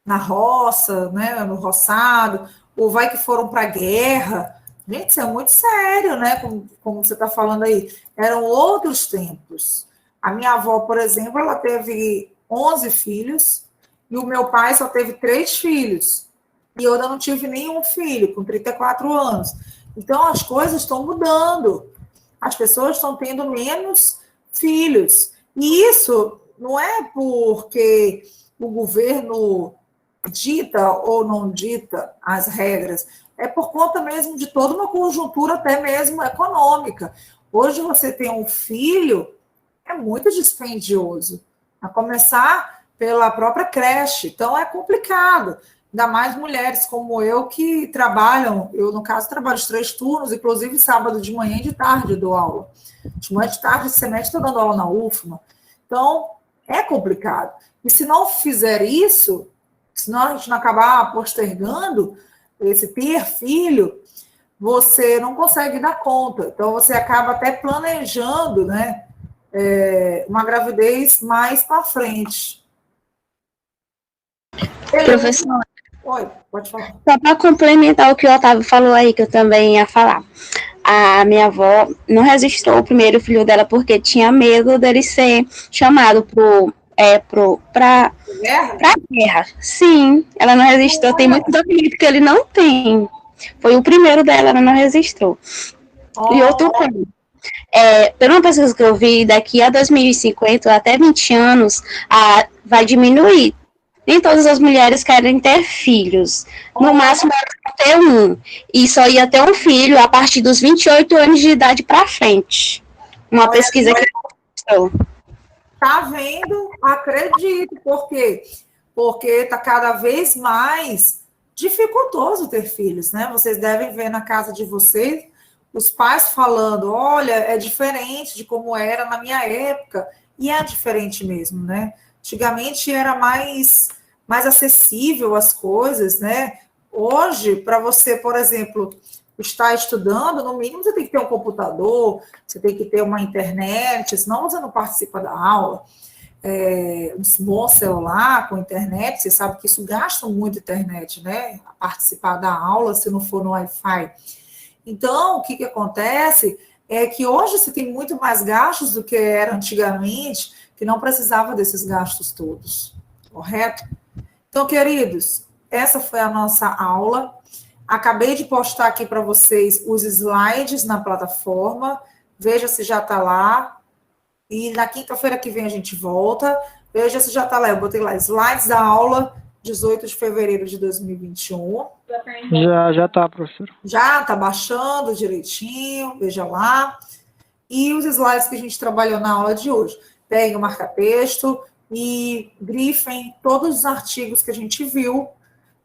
na roça, né, no roçado, ou vai que foram para a guerra. Gente, isso é muito sério, né? Como você está falando aí. Eram outros tempos. A minha avó, por exemplo, ela teve 11 filhos e o meu pai só teve 3 filhos. E eu ainda não tive nenhum filho, com 34 anos. Então, as coisas estão mudando. As pessoas estão tendo menos filhos. E isso não é porque o governo dita ou não dita as regras, é por conta mesmo de toda uma conjuntura até mesmo econômica. Hoje você tem um filho, é muito dispendioso, a começar pela própria creche, então é complicado, ainda mais mulheres como eu que trabalham, eu no caso trabalho os 3 turnos, inclusive sábado de manhã e de tarde eu dou aula, de manhã e de tarde esse semestre estou dando aula na UFMA, então é complicado, e se não fizer isso, senão a gente não acabar postergando esse ter filho, você não consegue dar conta. Então, você acaba até planejando, né, uma gravidez mais para frente. Professor, Oi, pode falar. só para complementar o que o Otávio falou aí, que eu também ia falar. A minha avó não registrou o primeiro filho dela porque tinha medo dele ser chamado para guerra. Sim, ela não registrou. Tem muito documento que ele não tem. Foi o primeiro dela, ela não registrou. E outro ponto. Pela uma pesquisa que eu vi, daqui a 2050, até 20 anos, vai diminuir. Nem todas as mulheres querem ter filhos. No máximo, elas vão ter um. E só ia ter um filho a partir dos 28 anos de idade para frente. Uma pesquisa que mostrou. Tá vendo? Acredito. Por quê? Porque está cada vez mais dificultoso ter filhos, né? Vocês devem ver na casa de vocês os pais falando, olha, é diferente de como era na minha época. E é diferente mesmo, né? Antigamente era mais acessível as coisas, né? Hoje, para você, por exemplo, estar estudando, no mínimo você tem que ter um computador, você tem que ter uma internet, senão você não participa da aula. Um bom celular com internet, você sabe que isso gasta muito internet, né? A participar da aula, se não for no Wi-Fi. Então, o que acontece é que hoje você tem muito mais gastos do que era antigamente, que não precisava desses gastos todos, correto? Então, queridos, essa foi a nossa aula. Acabei de postar aqui para vocês os slides na plataforma. Veja se já está lá. E na quinta-feira que vem a gente volta. Veja se já está lá. Eu botei lá slides da aula 18 de fevereiro de 2021. Já está, professor. Já está baixando direitinho. Veja lá. E os slides que a gente trabalhou na aula de hoje. Peguem o marca-texto e grifem todos os artigos que a gente viu,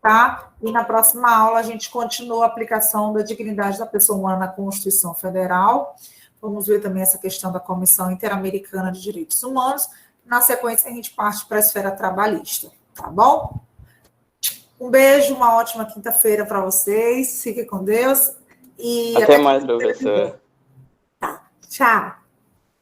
tá? E na próxima aula a gente continua a aplicação da dignidade da pessoa humana na Constituição Federal. Vamos ver também essa questão da Comissão Interamericana de Direitos Humanos. Na sequência, a gente parte para a esfera trabalhista, tá bom? Um beijo, uma ótima quinta-feira para vocês. Fiquem com Deus. E até mais, professor. Tá, tchau.